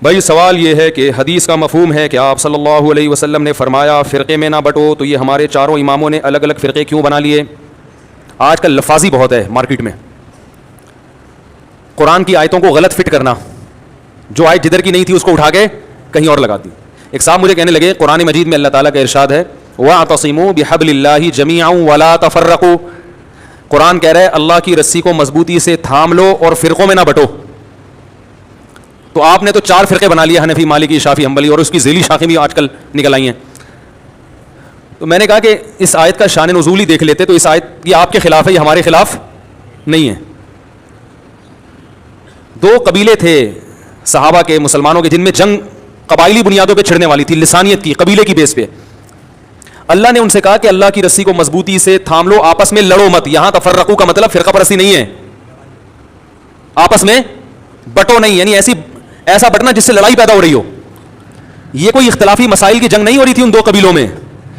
بھائی سوال یہ ہے کہ حدیث کا مفہوم ہے کہ آپ صلی اللہ علیہ وسلم نے فرمایا فرقے میں نہ بٹو، تو یہ ہمارے چاروں اماموں نے الگ الگ فرقے کیوں بنا لیے؟ آج کل لفاظی بہت ہے مارکیٹ میں، قرآن کی آیتوں کو غلط فٹ کرنا، جو آیت جدھر کی نہیں تھی اس کو اٹھا کے کہیں اور لگا دی. ایک صاحب مجھے کہنے لگے قرآن مجید میں اللہ تعالیٰ کا ارشاد ہے وَاعْتَصِمُوا بِحَبْلِ اللَّهِ جَمِيعًا وَلَا تَفَرَّقُوا، قرآن کہہ رہا ہے اللہ کی رسی کو مضبوطی سے تھام لو اور فرقوں میں نہ بٹو. تو آپ نے تو 4 فرقے بنا لیے، حنفی، مالکی، شافعی، حنبلی، اور اس کی ذیلی شاخیں بھی آج کل نکل آئی ہیں. تو میں نے کہا کہ اس آیت کا شان نزول ہی دیکھ لیتے، تو اس آیت یہ آپ کے خلاف ہے، یہ ہمارے خلاف نہیں ہے. 2 قبیلے تھے صحابہ کے، مسلمانوں کے، جن میں جنگ قبائلی بنیادوں پہ چھڑنے والی تھی، لسانیت کی، قبیلے کی بیس پہ. اللہ نے ان سے کہا کہ اللہ کی رسی کو مضبوطی سے تھام لو، آپس میں لڑو مت. یہاں تفرقو کا مطلب فرقہ پرستی نہیں ہے، آپس میں بٹو نہیں، یعنی ایسا بٹنا جس سے لڑائی پیدا ہو رہی ہو. یہ کوئی اختلافی مسائل کی جنگ نہیں ہو رہی تھی ان 2 قبیلوں میں،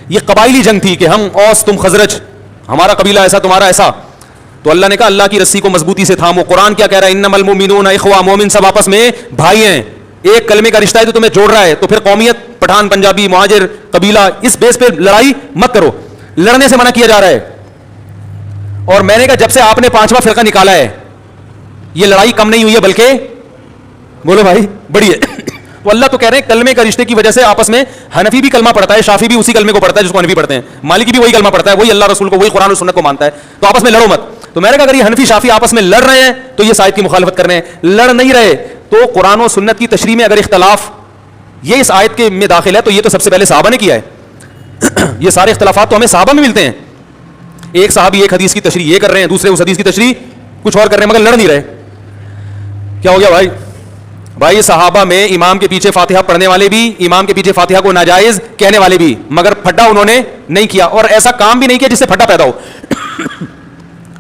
یہ قبائلی جنگ تھی کہ ہم اوس تم خزرج، ہمارا قبیلہ ایسا تمہارا ایسا. تو اللہ نے کہا اللہ کی رسی کو مضبوطی سے تھامو. قرآن کیا کہہ رہا ہے؟ انما المؤمنون اخوہ، مومن سب آپس میں بھائی ہیں، ایک کلمے کا رشتہ ہے تو تمہیں جوڑ رہا ہے. تو پھر قومیت، پٹھان، پنجابی، مہاجر، قبیلہ، اس بیس پہ لڑائی مت کرو، لڑنے سے منع کیا جا رہا ہے. اور میں نے کہا جب سے آپ نے 5واں فرقہ نکالا ہے یہ لڑائی کم نہیں ہوئی ہے بلکہ بولو بھائی بڑی ہے. تو اللہ تو کہہ رہے ہیں کلمے کا رشتے کی وجہ سے آپس میں حنفی بھی کلمہ پڑھتا ہے، شافعی بھی اسی کلمے کو پڑھتا ہے جس کو حنفی پڑھتے ہیں، مالکی بھی وہی کلمہ پڑھتا ہے، وہی اللہ رسول کو، وہی قرآن و سنت کو مانتا ہے. تو آپس میں لڑو مت. تو میں نے کہا اگر یہ حنفی شافعی آپس میں لڑ رہے ہیں تو یہ آیت کی مخالفت کر رہے ہیں. لڑ نہیں رہے تو قرآن و سنت کی تشریح میں اگر اختلاف یہ اس آیت کے میں داخل ہے تو یہ تو سب سے پہلے صحابہ نے کیا ہے. یہ سارے اختلافات تو ہمیں صحابہ میں ملتے ہیں. ایک صحابی ایک حدیث کی تشریح یہ کر رہے ہیں، دوسرے اس حدیث کی تشریح کچھ اور کر رہے ہیں، مگر لڑ نہیں رہے. کیا ہو گیا بھائی صحابہ میں امام کے پیچھے فاتحہ پڑھنے والے بھی، امام کے پیچھے فاتحہ کو ناجائز کہنے والے بھی، مگر پھڈا انہوں نے نہیں کیا، اور ایسا کام بھی نہیں کیا جس سے پھڈا پیدا ہو.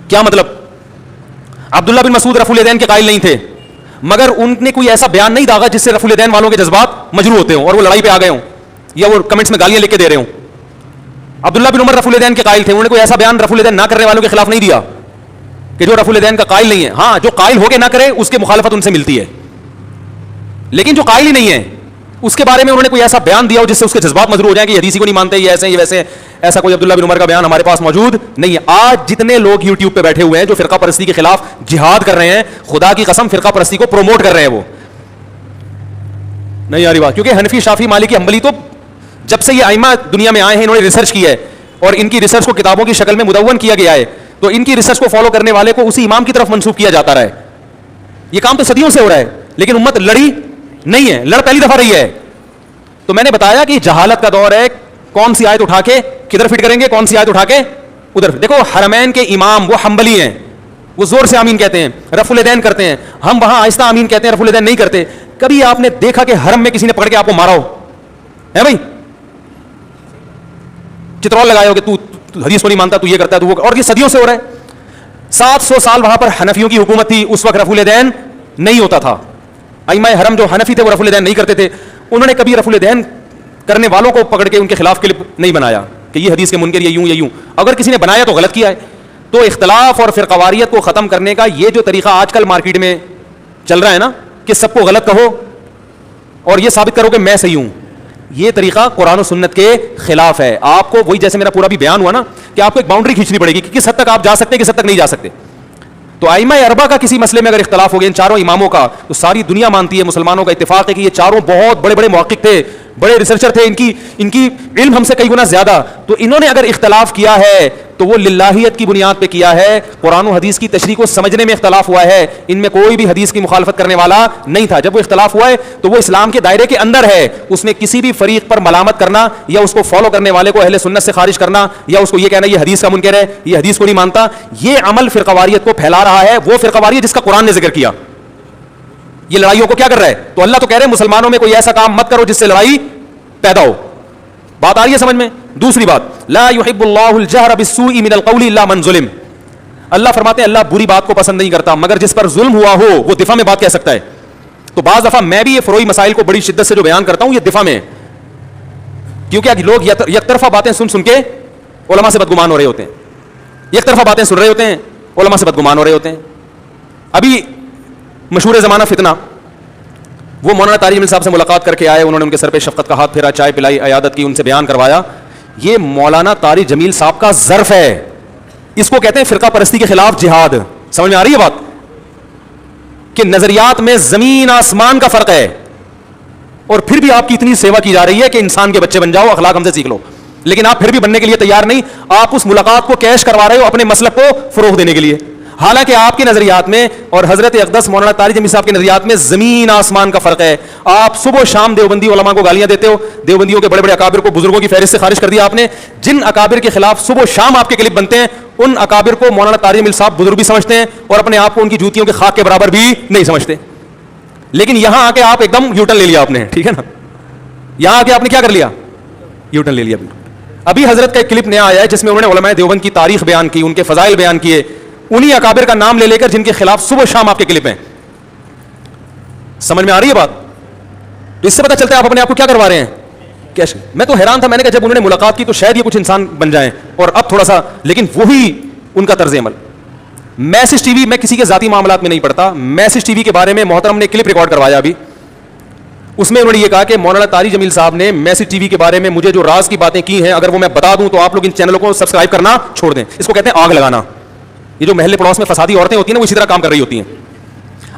کیا مطلب؟ عبداللہ بن مسعود رفع الیدین کے قائل نہیں تھے، مگر ان نے کوئی ایسا بیان نہیں داغا جس سے رفع الیدین والوں کے جذبات مجروح ہوتے ہوں اور وہ لڑائی پہ آ گئے ہوں یا وہ کمنٹس میں گالیاں لکھ کے دے رہے ہوں. عبداللہ بن عمر رفع الیدین کے قائل تھے، انہوں نے کوئی ایسا بیان رفع الیدین نہ کرنے والوں کے خلاف نہیں دیا کہ جو رفع الیدین کا قائل نہیں ہے. ہاں جو قائل ہو کے نہ کرے اس کی مخالفت ان سے ملتی ہے، لیکن جو قائل ہی نہیں ہے اس کے بارے میں انہوں نے کوئی ایسا بیان دیا ہو جس سے اس کے جذبات مجروح ہو جائیں کہ یہ حدیث کو نہیں مانتے، یہ ایسے یہ ویسے. ایسا کوئی عبداللہ بن عمر کا بیان ہمارے پاس موجود نہیں ہے. آج جتنے لوگ یوٹیوب پہ بیٹھے ہوئے ہیں جو فرقہ پرستی کے خلاف جہاد کر رہے ہیں، خدا کی قسم فرقہ پرستی کو پروموٹ کر رہے ہیں. وہ نہیں آ رہی بات، کیونکہ حنفی، شافعی، مالکی، حنبلی تو جب سے یہ ائمہ دنیا میں آئے ہیں انہوں نے ریسرچ کی ہے اور ان کی ریسرچ کو کتابوں کی شکل میں مدون کیا گیا ہے. تو ان کی ریسرچ کو فالو کرنے والے کو اسی امام کی طرف منسوب کیا جاتا رہا ہے. یہ کام تو صدیوں سے ہو رہا ہے لیکن امت لڑی نہیں ہے، لڑ پہلی دفعہ رہی ہے. تو میں نے بتایا کہ جہالت کا دور ہے، کون سی آیت اٹھا کے کدھر فٹ کریں گے، کون سی آیت اٹھا کے ادھر. دیکھو حرمین کے امام وہ حنبلی ہیں، وہ زور سے آمین کہتے ہیں، رفع الیدین کرتے ہیں. ہم وہاں آہستہ آمین کہتے ہیں، رفع الیدین نہیں کرتے. کبھی آپ نے دیکھا کہ حرم میں کسی نے پکڑ کے آپ کو مارا ہو؟ ہے بھائی چترول لگائے ہو کہ تو حدیث کو نہیں مانتا، تو یہ کرتا ہے، تو وہ. اور یہ صدیوں سے ہو رہا ہے. 700 سال وہاں پر حنفیوں کی حکومت تھی، اس وقت رفع الیدین نہیں ہوتا تھا. ائمہ حرم جو حنفی تھے وہ رفع الیدین نہیں کرتے تھے. انہوں نے کبھی رفع الیدین کرنے والوں کو پکڑ کے ان کے خلاف کلپ نہیں بنایا کہ یہ حدیث کے منکر یہ یوں یا یوں. اگر کسی نے بنایا تو غلط کیا ہے. تو اختلاف اور فرقواریت کو ختم کرنے کا یہ جو طریقہ آج کل مارکیٹ میں چل رہا ہے نا کہ سب کو غلط کہو اور یہ ثابت کرو کہ میں صحیح ہوں، یہ طریقہ قرآن و سنت کے خلاف ہے. آپ کو وہی جیسے میرا پورا بھی بیان ہوا نا کہ آپ کو ایک باؤنڈری کھینچنی پڑے گی کہ کس حد تک آپ جا سکتے ہیں، کس حد تک نہیں جا سکتے. تو ائمہ اربعہ کا کسی مسئلے میں اگر اختلاف ہو گیا ان چاروں اماموں کا، تو ساری دنیا مانتی ہے، مسلمانوں کا اتفاق ہے کہ یہ چاروں بہت بڑے بڑے محقق تھے، بڑے ریسرچر تھے، ان کی علم ہم سے کئی گنا زیادہ. تو انہوں نے اگر اختلاف کیا ہے تو وہ للہیت کی بنیاد پہ کیا ہے، قرآن و حدیث کی تشریح کو سمجھنے میں اختلاف ہوا ہے. ان میں کوئی بھی حدیث کی مخالفت کرنے والا نہیں تھا. جب وہ اختلاف ہوا ہے تو وہ اسلام کے دائرے کے اندر ہے. اس میں کسی بھی فریق پر ملامت کرنا یا اس کو فالو کرنے والے کو اہل سنت سے خارج کرنا یا اس کو یہ کہنا یہ حدیث کا منکر ہے، یہ حدیث کو نہیں مانتا، یہ عمل فرقواریت کو پھیلا رہا ہے. وہ فرقواریت جس کا قرآن نے ذکر کیا، یہ لڑائیوں کو کیا کر رہا ہے. تو اللہ تو کہہ رہے ہیں مسلمانوں میں کوئی ایسا کام مت کرو جس سے لڑائی پیدا ہو. بات آ رہی ہے سمجھ میں؟ دوسری بات، لا يحب الله الجهر بالسوء من القول الا من ظلم. اللہ فرماتے ہیں اللہ بری بات کو پسند نہیں کرتا مگر جس پر ظلم ہوا ہو وہ دفاع میں بات کہہ سکتا ہے. تو بعض دفعہ میں بھی یہ فروعی مسائل کو بڑی شدت سے جو بیان کرتا ہوں یہ دفاع میں ہے، کیونکہ لوگ یک طرفہ باتیں سن کے علماء سے بدگمان ہو رہے ہوتے ہیں، یک طرفہ باتیں سن رہے ہوتے ہیں، علماء سے بدگمان ہو رہے ہوتے ہیں. ابھی مشہور زمانہ فتنہ وہ مولانا طارق جمیل صاحب سے ملاقات کر کے آئے, انہوں نے ان کے سر پہ شفقت کا ہاتھ پھیرا, چائے پلائی, عیادت کی, ان سے بیان کروایا. یہ مولانا طارق جمیل صاحب کا ظرف ہے, اس کو کہتے ہیں فرقہ پرستی کے خلاف جہاد. سمجھ میں آ رہی ہے بات کہ نظریات میں زمین آسمان کا فرق ہے, اور پھر بھی آپ کی اتنی سیوا کی جا رہی ہے کہ انسان کے بچے بن جاؤ, اخلاق ہم سے سیکھ لو, لیکن آپ پھر بھی بننے کے لیے تیار نہیں. آپ اس ملاقات کو کیش کروا رہے ہو اپنے مسلک کو فروغ دینے کے لیے, حالانکہ آپ کے نظریات میں اور حضرت اقدس مولانا طارق جمیل صاحب کے نظریات میں زمین آسمان کا فرق ہے. آپ صبح و شام دیوبندی علماء کو گالیاں دیتے ہو, دیوبندیوں کے بڑے بڑے اکابر کو, بزرگوں کی فہرست سے خارج کر دیا آپ نے. جن اکابر کے خلاف صبح و شام آپ کے کلپ بنتے ہیں, ان اکابر کو مولانا طارق جمیل صاحب بزرگ بھی سمجھتے ہیں اور اپنے آپ کو ان کی جوتیوں کے خاک کے برابر بھی نہیں سمجھتے. لیکن یہاں آ کے آپ ایک دم یوٹن لے لیا آپ نے, ٹھیک ہے نا, یہاں آ کے آپ نے کیا کر لیا, یوٹن لے لیا. ابھی حضرت کا ایک کلپ نیا آیا ہے جس میں انہوں نے علماء دیوبند کی تاریخ بیان کی, ان کے فضائل بیان کیے, انہی اکابر کا نام لے کر جن کے خلاف صبح و شام آپ کے کلپ ہیں. سمجھ میں آ رہی ہے بات؟ تو اس سے پتہ چلتا ہے آپ اپنے آپ کو کیا کروا رہے ہیں. کیسے میں تو حیران تھا, میں نے کہا جب انہوں نے ملاقات کی تو شاید یہ کچھ انسان بن جائیں, اور اب تھوڑا سا, لیکن وہی ان کا طرز عمل. میسج ٹی وی, میں کسی کے ذاتی معاملات میں نہیں پڑتا, میسج ٹی وی کے بارے میں محترم نے کلپ ریکارڈ کروایا ابھی, اس میں انہوں نے یہ کہا کہ مولانا طارق جمیل صاحب نے میسج ٹی وی کے بارے میں مجھے جو راز کی باتیں کی ہیں, اگر وہ میں بتا دوں تو آپ لوگ ان چینلوں کو سبسکرائب کرنا چھوڑ دیں. اس کو کہتے ہیں آگ لگانا. یہ جو محلے پڑوس میں فسادی عورتیں ہوتی ہیں نا, وہ اسی طرح کام کر رہی ہوتی ہیں.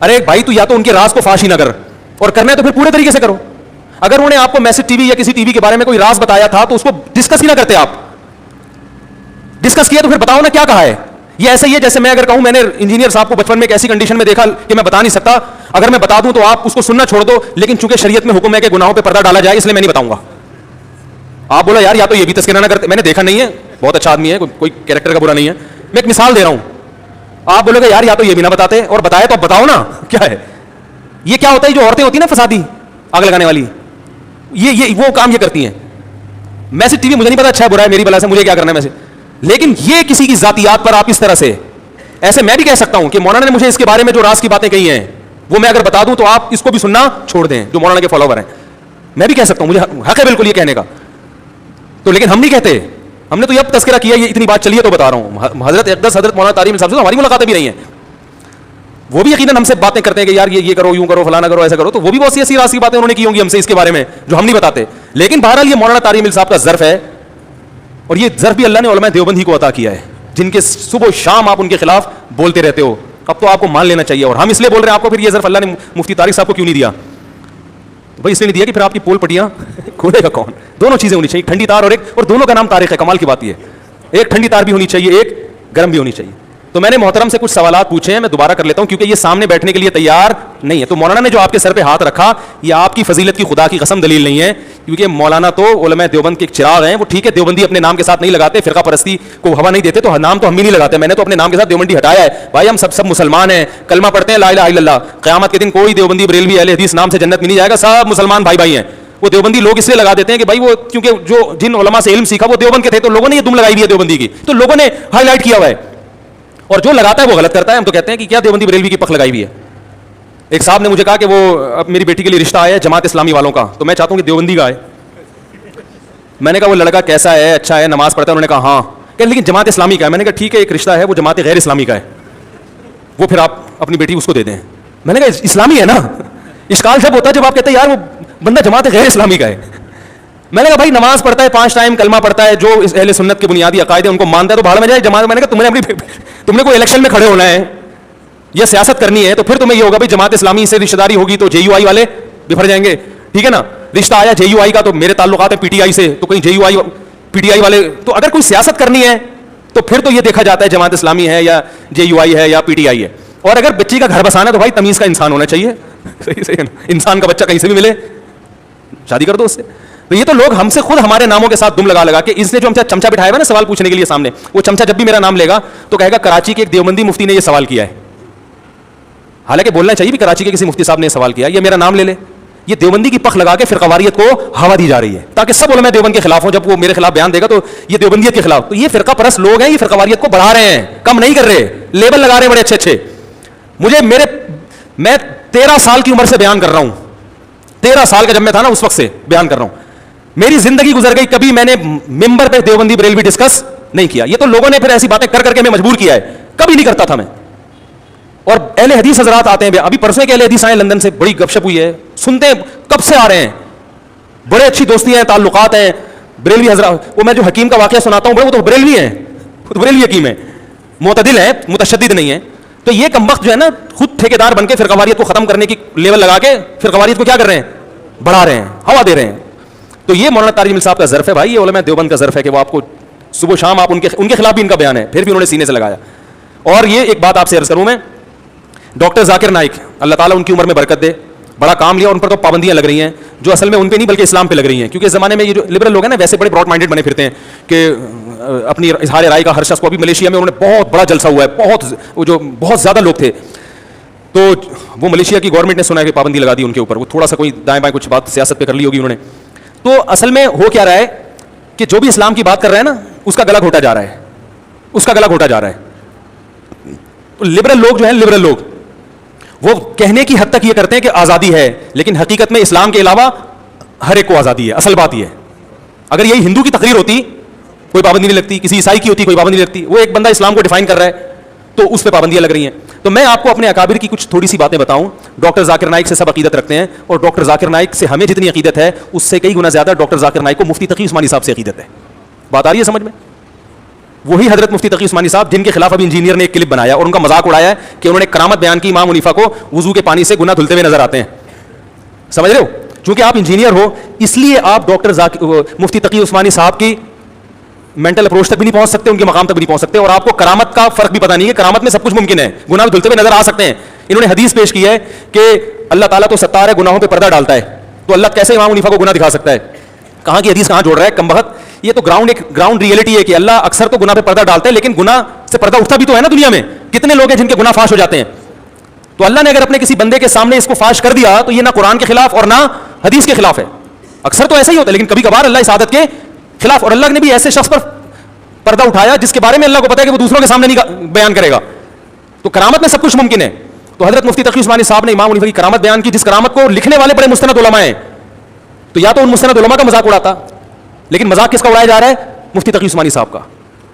ارے بھائی تو یا تو ان کے راز کو فاش ہی نہ کر, اور کرنا ہے تو پھر پورے طریقے سے کرو. اگر انہوں نے آپ کو میسج ٹی وی یا کسی ٹی وی کے بارے میں کوئی راز بتایا تھا تو اس کو ڈسکس ہی نہ کرتے. آپ ڈسکس کیا تو پھر بتاؤ نا کیا کہا ہے. یہ ایسا ہی ہے جیسے میں اگر کہوں میں نے انجینئر صاحب کو بچپن میں ایک ایسی کنڈیشن میں دیکھا کہ میں بتا نہیں سکتا, اگر میں بتا دوں تو آپ اس کو سننا چھوڑ دو, لیکن چونکہ شریعت میں حکم ہے کہ گناہوں پہ پردہ ڈالا جائے, اس لیے میں نہیں بتاؤں گا. آپ بولو یار یا تو یہ بھی تذکرہ نہ کرتے, میں نے دیکھا نہیں ہے, بہت اچھا آدمی ہے, کوئی کیریکٹر کا برا نہیں ہے, میں ایک مثال دے رہا ہوں. آپ بولو گے یار یا تو یہ بھی نہ بتاتے, اور بتائے تو اب بتاؤ نا کیا ہے. یہ کیا ہوتا ہے, جو عورتیں ہوتی ہیں نا فسادی آگ لگانے والی, یہ وہ کام یہ کرتی ہیں. میسج ٹی وی مجھے نہیں پتا اچھا ہے برا ہے, میری بلا سے مجھے کیا کرنا ہے میسج, لیکن یہ کسی کی ذاتیات پر آپ اس طرح سے, ایسے میں بھی کہہ سکتا ہوں کہ مولانا نے مجھے اس کے بارے میں جو راز کی باتیں کہی ہیں وہ میں اگر بتا دوں تو آپ اس کو بھی سننا چھوڑ دیں, جو مولانا کے فالوور ہیں. میں بھی کہہ سکتا ہوں, مجھے حق ہے بالکل یہ کہنے کا. تو لیکن ہم نہیں کہتے, ہم نے تو یہ اب تذکرہ کیا, یہ اتنی بات چلی ہے تو بتا رہا ہوں. حضرت اقدس حضرت مولانا طارق جمیل صاحب سے ہماری ملاقاتیں بھی نہیں ہیں, وہ بھی یقیناً ہم سے باتیں کرتے ہیں کہ یار یہ کرو, یوں کرو, فلانا کرو, ایسا کرو, تو وہ بھی بہت سی ایسی راز کی باتیں انہوں نے کی ہوں گی ہم سے اس کے بارے میں جو ہم نہیں بتاتے. لیکن بہرحال یہ مولانا طارق جمیل صاحب کا ظرف ہے, اور یہ ظرف بھی اللہ نے علماء دیوبند ہی کو عطا کیا ہے, جن کے صبح و شام آپ ان کے خلاف بولتے رہتے ہو. اب تو آپ کو مان لینا چاہیے, اور ہم اس لیے بول رہے ہیں آپ کو, پھر یہ ظرف اللہ نے مفتی طارق صاحب کو کیوں نہیں دیا؟ بھائی اس لیے نہیں دیا کہ پھر آپ کی پول پٹیاں کھولے گا کون. دونوں چیزیں ہونی چاہیے, ٹھنڈی تار اور دونوں کا نام طارق ہے. کمال کی بات یہ ہے, ایک ٹھنڈی تار بھی ہونی چاہیے, ایک گرم بھی ہونی چاہیے. تو میں نے محترم سے کچھ سوالات پوچھے ہیں, میں دوبارہ کر لیتا ہوں کیونکہ یہ سامنے بیٹھنے کے لیے تیار نہیں ہے. تو مولانا نے جو آپ کے سر پہ ہاتھ رکھا, یہ آپ کی فضیلت کی خدا کی قسم دلیل نہیں ہے, کیونکہ مولانا تو علماء دیوبند کے ایک چراغ ہیں. وہ ٹھیک ہے دیوبندی اپنے نام کے ساتھ نہیں لگاتے, فرقہ پرستی کو ہوا نہیں دیتے, تو نام تو ہم بھی نہیں لگاتے. میں نے تو اپنے نام کے ساتھ دیوبندی ہٹایا ہے. بھائی ہم سب مسلمان ہیں, کلمہ پڑھتے ہیں لا الہ الا اللہ. قیامت کے دن کوئی دیوبندی بریلوی اہل حدیث نام سے جنت میں نہیں جائے گا, سب مسلمان بھائی بھائی ہیں. وہ دیوبندی لوگ اس لیے لگا دیتے ہیں کہ بھائی وہ کیونکہ جن علماء سے علم سیکھا وہ دیوبند کے تھے, تو لوگوں نے یہ دم لگائی ہوئی ہے دیوبندی کی, تو لوگوں نے ہائی لائٹ کیا ہوا ہے, اور جو لگاتا ہے وہ غلط کرتا ہے. ہم تو کہتے ہیں کہ کیا دیوبندی بریلوی کی پخ لگائی ہوئی ہے. ایک صاحب نے مجھے کہا کہ وہ اب میری بیٹی کے لیے رشتہ آیا ہے جماعت اسلامی والوں کا, تو میں چاہتا ہوں کہ دیوبندی کا ہے. میں نے کہا وہ لڑکا کیسا ہے, اچھا ہے, نماز پڑھتا ہے؟ انہوں نے کہا ہاں. کہ لیکن جماعت اسلامی کا ہے. میں نے کہا ٹھیک ہے, ایک رشتہ ہے وہ جماعت غیر اسلامی کا ہے, وہ پھر آپ اپنی بیٹی اس کو دے دیں. میں نے کہا اسلامی ہے نا. اشکال جب ہوتا ہے جب آپ کہتے ہیں یار وہ بندہ جماعت غیر اسلامی کا ہے. میں نے کہا بھائی نماز پڑھتا ہے, 5 ٹائم کلمہ پڑھتا ہے, جو اہل سنت کے بنیادی عقائد ہیں ان کو مانتا ہے, تو بھاڑ میں جائے جماعت. میں نے کہا تم نے کوئی الیکشن میں کھڑے ہونا ہے یا سیاست کرنی ہے تو پھر تمہیں یہ ہوگا بھائی جماعت اسلامی سے رشتہ داری ہوگی تو JUI والے بفر جائیں گے, ٹھیک ہے نا. رشتہ آیا JUI کا تو میرے تعلقات ہیں PTI سے, تو کہیں JUI PTI والے. تو اگر کوئی سیاست کرنی ہے تو پھر تو یہ دیکھا جاتا ہے جماعت اسلامی ہے یا JUI ہے یا PTI ہے. اور اگر بچی کا گھر بسانا ہے تو بھائی تمیز کا انسان ہونا چاہیے. صحیح ہے نا, انسان کا بچہ کہیں سے بھی ملے شادی کر دو اس سے. تو یہ تو لوگ ہم سے خود ہمارے ناموں کے ساتھ دم لگا کے, اس نے جو ہم چمچا بٹھایا ہے نا سوال پوچھنے کے لیے سامنے, وہ چمچا جب بھی میرا نام لے گا تو کہے گا کراچی کے ایک دیوبندی مفتی نے یہ سوال کیا ہے. حالانکہ بولنا چاہیے بھی کراچی کے کسی مفتی صاحب نے سوال کیا, یہ میرا نام لے لے. یہ دیوبندی کی پخ لگا کے فرقواریت کو ہوا دی جا رہی ہے تاکہ سب علماء دیوبند کے خلاف ہوں. جب وہ میرے خلاف بیان دے گا تو یہ دیوبندیت کے خلاف, تو یہ فرقہ پرست لوگ ہیں, یہ فرقواریت کو بڑھا رہے ہیں, کم نہیں کر رہے, لیبل لگا رہے ہیں بڑے اچھے اچھے. میں 13 سال کی عمر سے بیان کر رہا ہوں, 13 سال کا جب میں تھا نا اس وقت سے بیان کر رہا ہوں. میری زندگی گزر گئی, کبھی میں نے ممبر پہ دیوبندی بریلوی ڈسکس نہیں کیا. یہ تو لوگوں نے پھر ایسی باتیں کر کے میں مجبور کیا ہے, کبھی نہیں کرتا تھا میں. اور اہل حدیث حضرات آتے ہیں. ابھی پرسوں کے اہل حدیث آئے لندن سے, بڑی گپ شپ ہوئی ہے, سنتے ہیں کب سے آ رہے ہیں, بڑے اچھی دوستی ہیں, تعلقات ہیں. بریلوی حضرات, وہ میں جو حکیم کا واقعہ سناتا ہوں وہ تو بریلوی ہیں, خود بریلوی حکیم ہے, معتدل ہے, متشدد نہیں ہے. تو یہ کمبخت جو ہے نا خود ٹھیکیدار بن کے فرقواریت کو ختم کرنے کی لیول لگا کے فرقواریت کو کیا کر رہے ہیں, بڑھا رہے ہیں, ہوا دے رہے ہیں. تو یہ مولانا طارق جمیل صاحب کا ظرف ہے بھائی, یہ علماء دیوبند کا ظرف ہے کہ وہ آپ کو صبح شام آپ ان کے خلاف بھی ان کا بیان ہے, پھر بھی انہوں نے سینے سے لگایا. اور یہ ایک بات آپ سے عرض کروں میں, ڈاکٹر ذاکر نائک, اللہ تعالیٰ ان کی عمر میں برکت دے, بڑا کام لیا, ان پر تو پابندیاں لگ رہی ہیں جو اصل میں ان پہ نہیں بلکہ اسلام پہ لگ رہی ہیں. کیونکہ اس زمانے میں یہ جو لبرل لوگ ہیں نا ویسے بڑے براڈ مائنڈیڈ بنے پھرتے ہیں کہ اپنی اظہار رائے کا ہر شخص کو. ابھی ملیشیا میں انہوں نے بہت بڑا جلسہ ہوا ہے, بہت زیادہ لوگ تھے, تو وہ ملیشیا کی گورنمنٹ نے سنا ہے کہ پابندی لگا دی ان کے اوپر. وہ تھوڑا سا کوئی دائیں بائیں کچھ بات سیاست پہ کر لی ہوگی انہوں نے. تو اصل میں ہو کیا رہا ہے کہ جو بھی اسلام کی بات کر رہا ہے نا اس کا گلا گھوٹا جا رہا ہے, اس کا گلا گھوٹا جا رہا ہے. لبرل لوگ جو ہیں, لبرل لوگ وہ کہنے کی حد تک یہ کرتے ہیں کہ آزادی ہے, لیکن حقیقت میں اسلام کے علاوہ ہر ایک کو آزادی ہے. اصل بات یہ ہے, اگر یہی ہندو کی تقریر ہوتی کوئی پابندی نہیں لگتی, کسی عیسائی کی ہوتی کوئی پابندی نہیں لگتی. وہ ایک بندہ اسلام کو ڈیفائن کر رہا ہے تو اس پہ پابندیاں لگ رہی ہیں. تو میں آپ کو اپنے اکابر کی کچھ تھوڑی سی باتیں بتاؤں. ڈاکٹر ذاکر نائک سے سب عقیدت رکھتے ہیں, اور ڈاکٹر ذاکر نائک سے ہمیں جتنی عقیدت ہے اس سے کئی گنا زیادہ ڈاکٹر ذاکر نائک کو مفتی تقی عثمانی صاحب سے عقیدت ہے. بات آ رہی ہے سمجھ میں؟ وہی حضرت مفتی تقی عثمانی صاحب جن کے خلاف ابھی انجینئر نے ایک کلپ بنایا اور ان کا مذاق اڑایا ہے کہ انہوں نے کرامت بیان کی امام حنیفہ کو وضو کے پانی سے گناہ دھلتے ہوئے نظر آتے ہیں. سمجھ رہے ہو؟ چونکہ آپ انجینئر ہو اس لیے آپ ڈاکٹر مفتی تقی عثمانی صاحب کی مینٹل اپروچ تک بھی نہیں پہنچ سکتے, ان کے مقام تک بھی نہیں پہنچ سکتے, اور آپ کو کرامت کا فرق بھی پتہ نہیں ہے. کرامت میں سب کچھ ممکن ہے, گناہ دھلتے ہوئے نظر آ سکتے ہیں. انہوں نے حدیث پیش کی ہے کہ اللہ تعالیٰ تو ستار ہے, گناہوں پہ پردہ ڈالتا ہے, تو اللہ کیسے امام حنیفہ کو گناہ دکھا سکتا ہے؟ کہاں کی حدیث کہاں جوڑ رہا ہے کمبخت. یہ تو گراؤنڈ ریئلٹی ہے کہ اللہ اکثر تو گناہ پہ پردہ ڈالتا ہے, لیکن گناہ سے پردہ اٹھتا بھی تو ہے نا. دنیا میں کتنے لوگ ہیں جن کے گناہ فاش ہو جاتے ہیں. تو اللہ نے اگر اپنے کسی بندے کے سامنے اس کو فاش کر دیا تو یہ نہ قرآن کے خلاف اور نہ حدیث کے خلاف ہے. اکثر تو ایسا ہی ہوتا ہے, لیکن کبھی کبھار اللہ اس عادت کے خلاف. اور اللہ نے بھی ایسے شخص پر پردہ اٹھایا جس کے بارے میں اللہ کو پتا ہے کہ وہ دوسروں کے سامنے نہیں بیان کرے گا. تو کرامت میں سب کچھ ممکن ہے. تو حضرت مفتی تقی عثمانی صاحب نے امام حنیفہ کی کرامت بیان کی, جس کرامت کو لکھنے والے بڑے مستند علماء ہیں. تو یا تو ان مستند علماء کا مذاق اڑاتا, لیکن مذاق کس کا اڑایا جا رہا ہے؟ مفتی تقی عثمانی صاحب کا.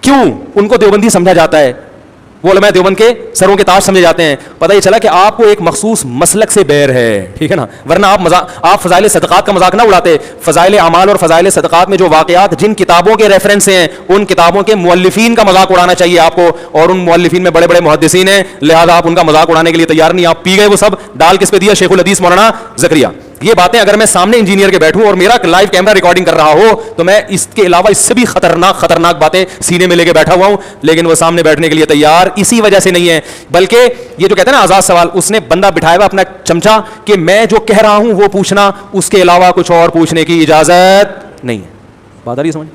کیوں؟ ان کو دیوبندی سمجھا جاتا ہے, وہ علماء دیوبند کے سروں کے تاج سمجھے جاتے ہیں. پتہ یہ چلا کہ آپ کو ایک مخصوص مسلک سے بیر ہے, ٹھیک ہے نا, ورنہ آپ فضائل صدقات کا مذاق نہ اڑاتے. فضائل اعمال اور فضائل صدقات میں جو واقعات جن کتابوں کے ریفرنس ہیں ان کتابوں کے مؤلفین کا مذاق اڑانا چاہیے آپ کو, اور ان مؤلفین میں بڑے بڑے محدثین ہیں, لہذا آپ ان کا مذاق اڑانے کے لیے تیار نہیں. آپ پی گئے وہ سب, ڈال کس پہ دیا؟ شیخ الحدیث مولانا زکریا. یہ باتیں اگر میں سامنے انجینئر کے بیٹھوں اور میرا لائیو کیمرہ ریکارڈنگ کر رہا ہو تو میں اس کے علاوہ اس سے بھی خطرناک باتیں سینے میں لے کے بیٹھا ہوا ہوں, لیکن وہ سامنے بیٹھنے کے لیے تیار اسی وجہ سے نہیں ہے. بلکہ یہ جو کہتے ہیں نا آزاد سوال, اس نے بندہ بٹھایا ہوا اپنا چمچا کہ میں جو کہہ رہا ہوں وہ پوچھنا, اس کے علاوہ کچھ اور پوچھنے کی اجازت نہیں ہے. بات آ رہی ہے سمجھ؟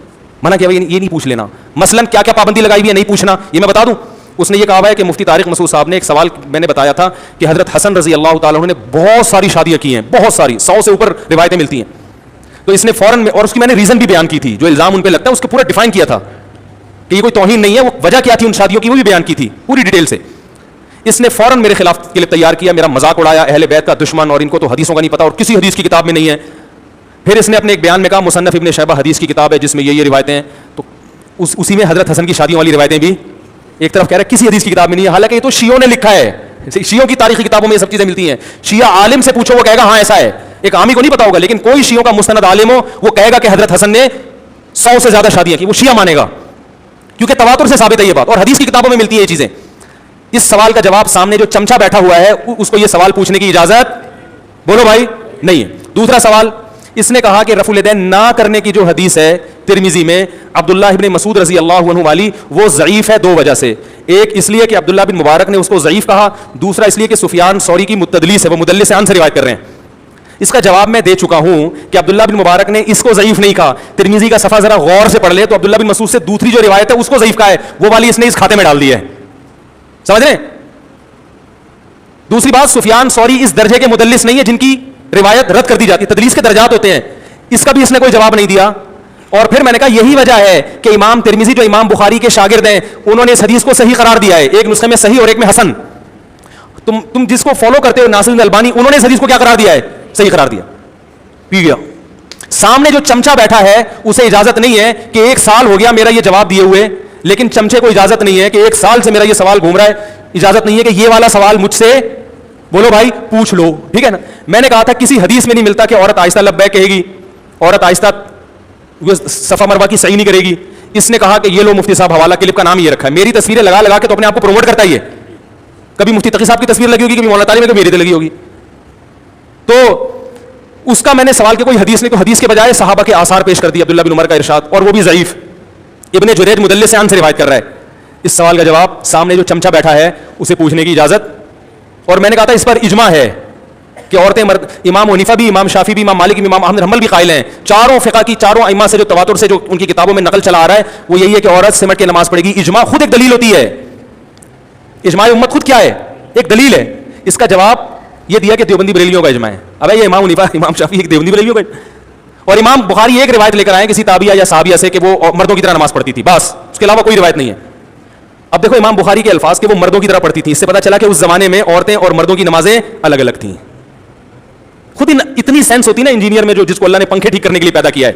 منع کیا یہ نہیں پوچھ لینا. مثلا کیا کیا پابندی لگائی ہوئی ہے نہیں پوچھنا, یہ میں بتا دوں. اس نے یہ کہا ہے کہ مفتی طارق مسعود صاحب نے ایک سوال میں نے بتایا تھا کہ حضرت حسن رضی اللہ تعالیٰ عنہ نے بہت ساری شادیاں کی ہیں, بہت ساری, 100 سے اوپر روایتیں ملتی ہیں. تو اس نے فوراً, اور اس کی میں نے ریزن بھی بیان کی تھی, جو الزام ان پہ لگتا ہے اس کو پورا ڈیفائن کیا تھا کہ یہ کوئی توہین نہیں ہے, وہ وجہ کیا تھی ان شادیوں کی وہ بھی بیان کی تھی پوری ڈیٹیل سے. اس نے فوراً میرے خلاف کلپ تیار کیا, میرا مذاق اڑایا, اہل بیت کا دشمن, اور ان کو تو حدیثوں کا نہیں پتا اور کسی حدیث کی کتاب میں نہیں ہے. پھر اس نے اپنے ایک بیان میں کہا مصنف ابن شیبہ حدیث کی کتاب ہے جس میں یہ روایتیں ہیں, تو اسی میں حضرت حسن کی شادیوں والی روایتیں بھی ایک طرف کہہ رہا ہے کسی حدیث کی کتاب میں نہیں ہے, حالانکہ یہ تو شیعوں نے لکھا ہے. شیعوں کی تاریخی کتابوں میں یہ سب چیزیں ملتی ہیں. شیعہ عالم سے پوچھو وہ کہے گا ہاں ایسا ہے, ایک عامی کو نہیں پتا ہوگا, لیکن کوئی شیعوں کا مستند عالم ہو وہ کہے گا کہ حضرت حسن نے 100 سے زیادہ شادیاں کی, وہ شیعہ مانے گا, کیونکہ تواتر سے ثابت ہے یہ بات, اور حدیث کی کتابوں میں ملتی ہیں یہ چیزیں. اس سوال کا جواب سامنے جو چمچا بیٹھا ہوا ہے اس کو یہ سوال پوچھنے کی اجازت بولو بھائی نہیں ہے. دوسرا سوال, اس نے کہا کہ رفع الیدین نہ کرنے کی جو حدیث ہے ترمذی میں عبداللہ ابن مسعود رضی اللہ عنہ والی, وہ ضعیف ہے 2 وجہ سے. ایک اس لیے کہ عبداللہ بن مبارک نے اس کو ضعیف کہا, دوسرا اس لیے کہ سفیان ثوری کی متدلیس ہے, وہ مدلس عن سے روایت کر رہے ہیں. اس کا جواب میں دے چکا ہوں کہ عبداللہ بن مبارک نے اس کو ضعیف نہیں کہا. ترمذی کا صفحہ ذرا غور سے پڑھ لے تو عبداللہ بن مسعود سے دوسری جو روایت ہے اس کو ضعیف کہا ہے, وہ والی اس نے اس کھاتے میں ڈال دی ہے. سمجھ رہے ہیں؟ دوسری بات, سفیان ثوری اس درجے کے مدلس نہیں ہے جن کی روایت رد کر دی جاتی ہے, تدلیس کے درجات ہوتے ہیں. اس کا بھی اس نے کوئی جواب نہیں دیا. اور پھر میں نے کہا یہی وجہ ہے کہ امام ترمذی جو امام بخاری کے شاگرد ہیں انہوں نے اس حدیث کو صحیح قرار دیا ہے, ایک نسخے میں صحیح اور ایک میں حسن. تم جس کو فالو کرتے ہو ناصر الدین البانی, انہوں نے اس حدیث کو کیا قرار دیا ہے؟ صحیح قرار دیا. پی گیا. سامنے جو چمچا بیٹھا ہے اسے اجازت نہیں ہے کہ 1 سال ہو گیا میرا یہ جواب دیے ہوئے, لیکن چمچے کو اجازت نہیں ہے کہ 1 سال سے میرا یہ سوال گھوم رہا ہے اجازت نہیں ہے کہ یہ والا سوال مجھ سے بولو بھائی پوچھ لو, ٹھیک ہے نا. میں نے کہا تھا کسی حدیث میں نہیں ملتا کہ عورت آہستہ لبیک کہے گی, عورت آہستہ صفا مروا کی صحیح نہیں کرے گی. اس نے کہا کہ یہ لو مفتی صاحب حوالہ کلپ کا نام یہ رکھا ہے. میری تصویریں لگا لگا کے تو اپنے آپ کو پروموٹ کرتا ہی ہے. کبھی مفتی تقی صاحب کی تصویر لگی ہوگی, کبھی مولانا طالب میں, کبھی میری لگی ہوگی. تو اس کا میں نے سوال کہ کوئی حدیث نہیں, تو حدیث کے بجائے صحابہ کے آثار پیش کر دی, عبداللہ بن عمر کا ارشاد, اور وہ بھی ضعیف. ابن جریج مدلس سے روایت کر رہا ہے. اس سوال کا جواب سامنے جو چمچا بیٹھا ہے اسے پوچھنے کی اجازت. اور میں نے کہا تھا اس پر اجماع ہے کہ عورتیں مرد, امام حنیفہ بھی, امام شافعی بھی, امام مالک بھی, امام احمد حنبل بھی قائل ہیں, چاروں فقہ کی چاروں ائمہ سے جو تواتر سے جو ان کی کتابوں میں نقل چلا آ رہا ہے وہ یہی ہے کہ عورت سمٹ کے نماز پڑھے گی. اجماع خود ایک دلیل ہوتی ہے. اجماع امت خود کیا ہے, ایک دلیل ہے. اس کا جواب یہ دیا کہ دیوبندی بریلویوں کا اجماع ہے. اب یہ امام حنیفہ, امام شافعی ایک دیوبندی بریلویوں کا, اور امام بخاری ایک روایت لے کر آئے کسی تابعیہ یا صحابیہ سے کہ وہ مردوں کی طرح نماز پڑھتی تھی, بس اس کے علاوہ کوئی روایت نہیں ہے. اب دیکھو امام بخاری کے الفاظ کہ وہ مردوں کی طرح پڑھتی تھی, اس سے پتہ چلا کہ اس زمانے میں عورتیں اور مردوں کی نمازیں الگ الگ تھیں. خود اتنی سینس ہوتی نا انجینئر میں, جو جس کو اللہ نے پنکھے ٹھیک کرنے کے لیے پیدا کیا ہے,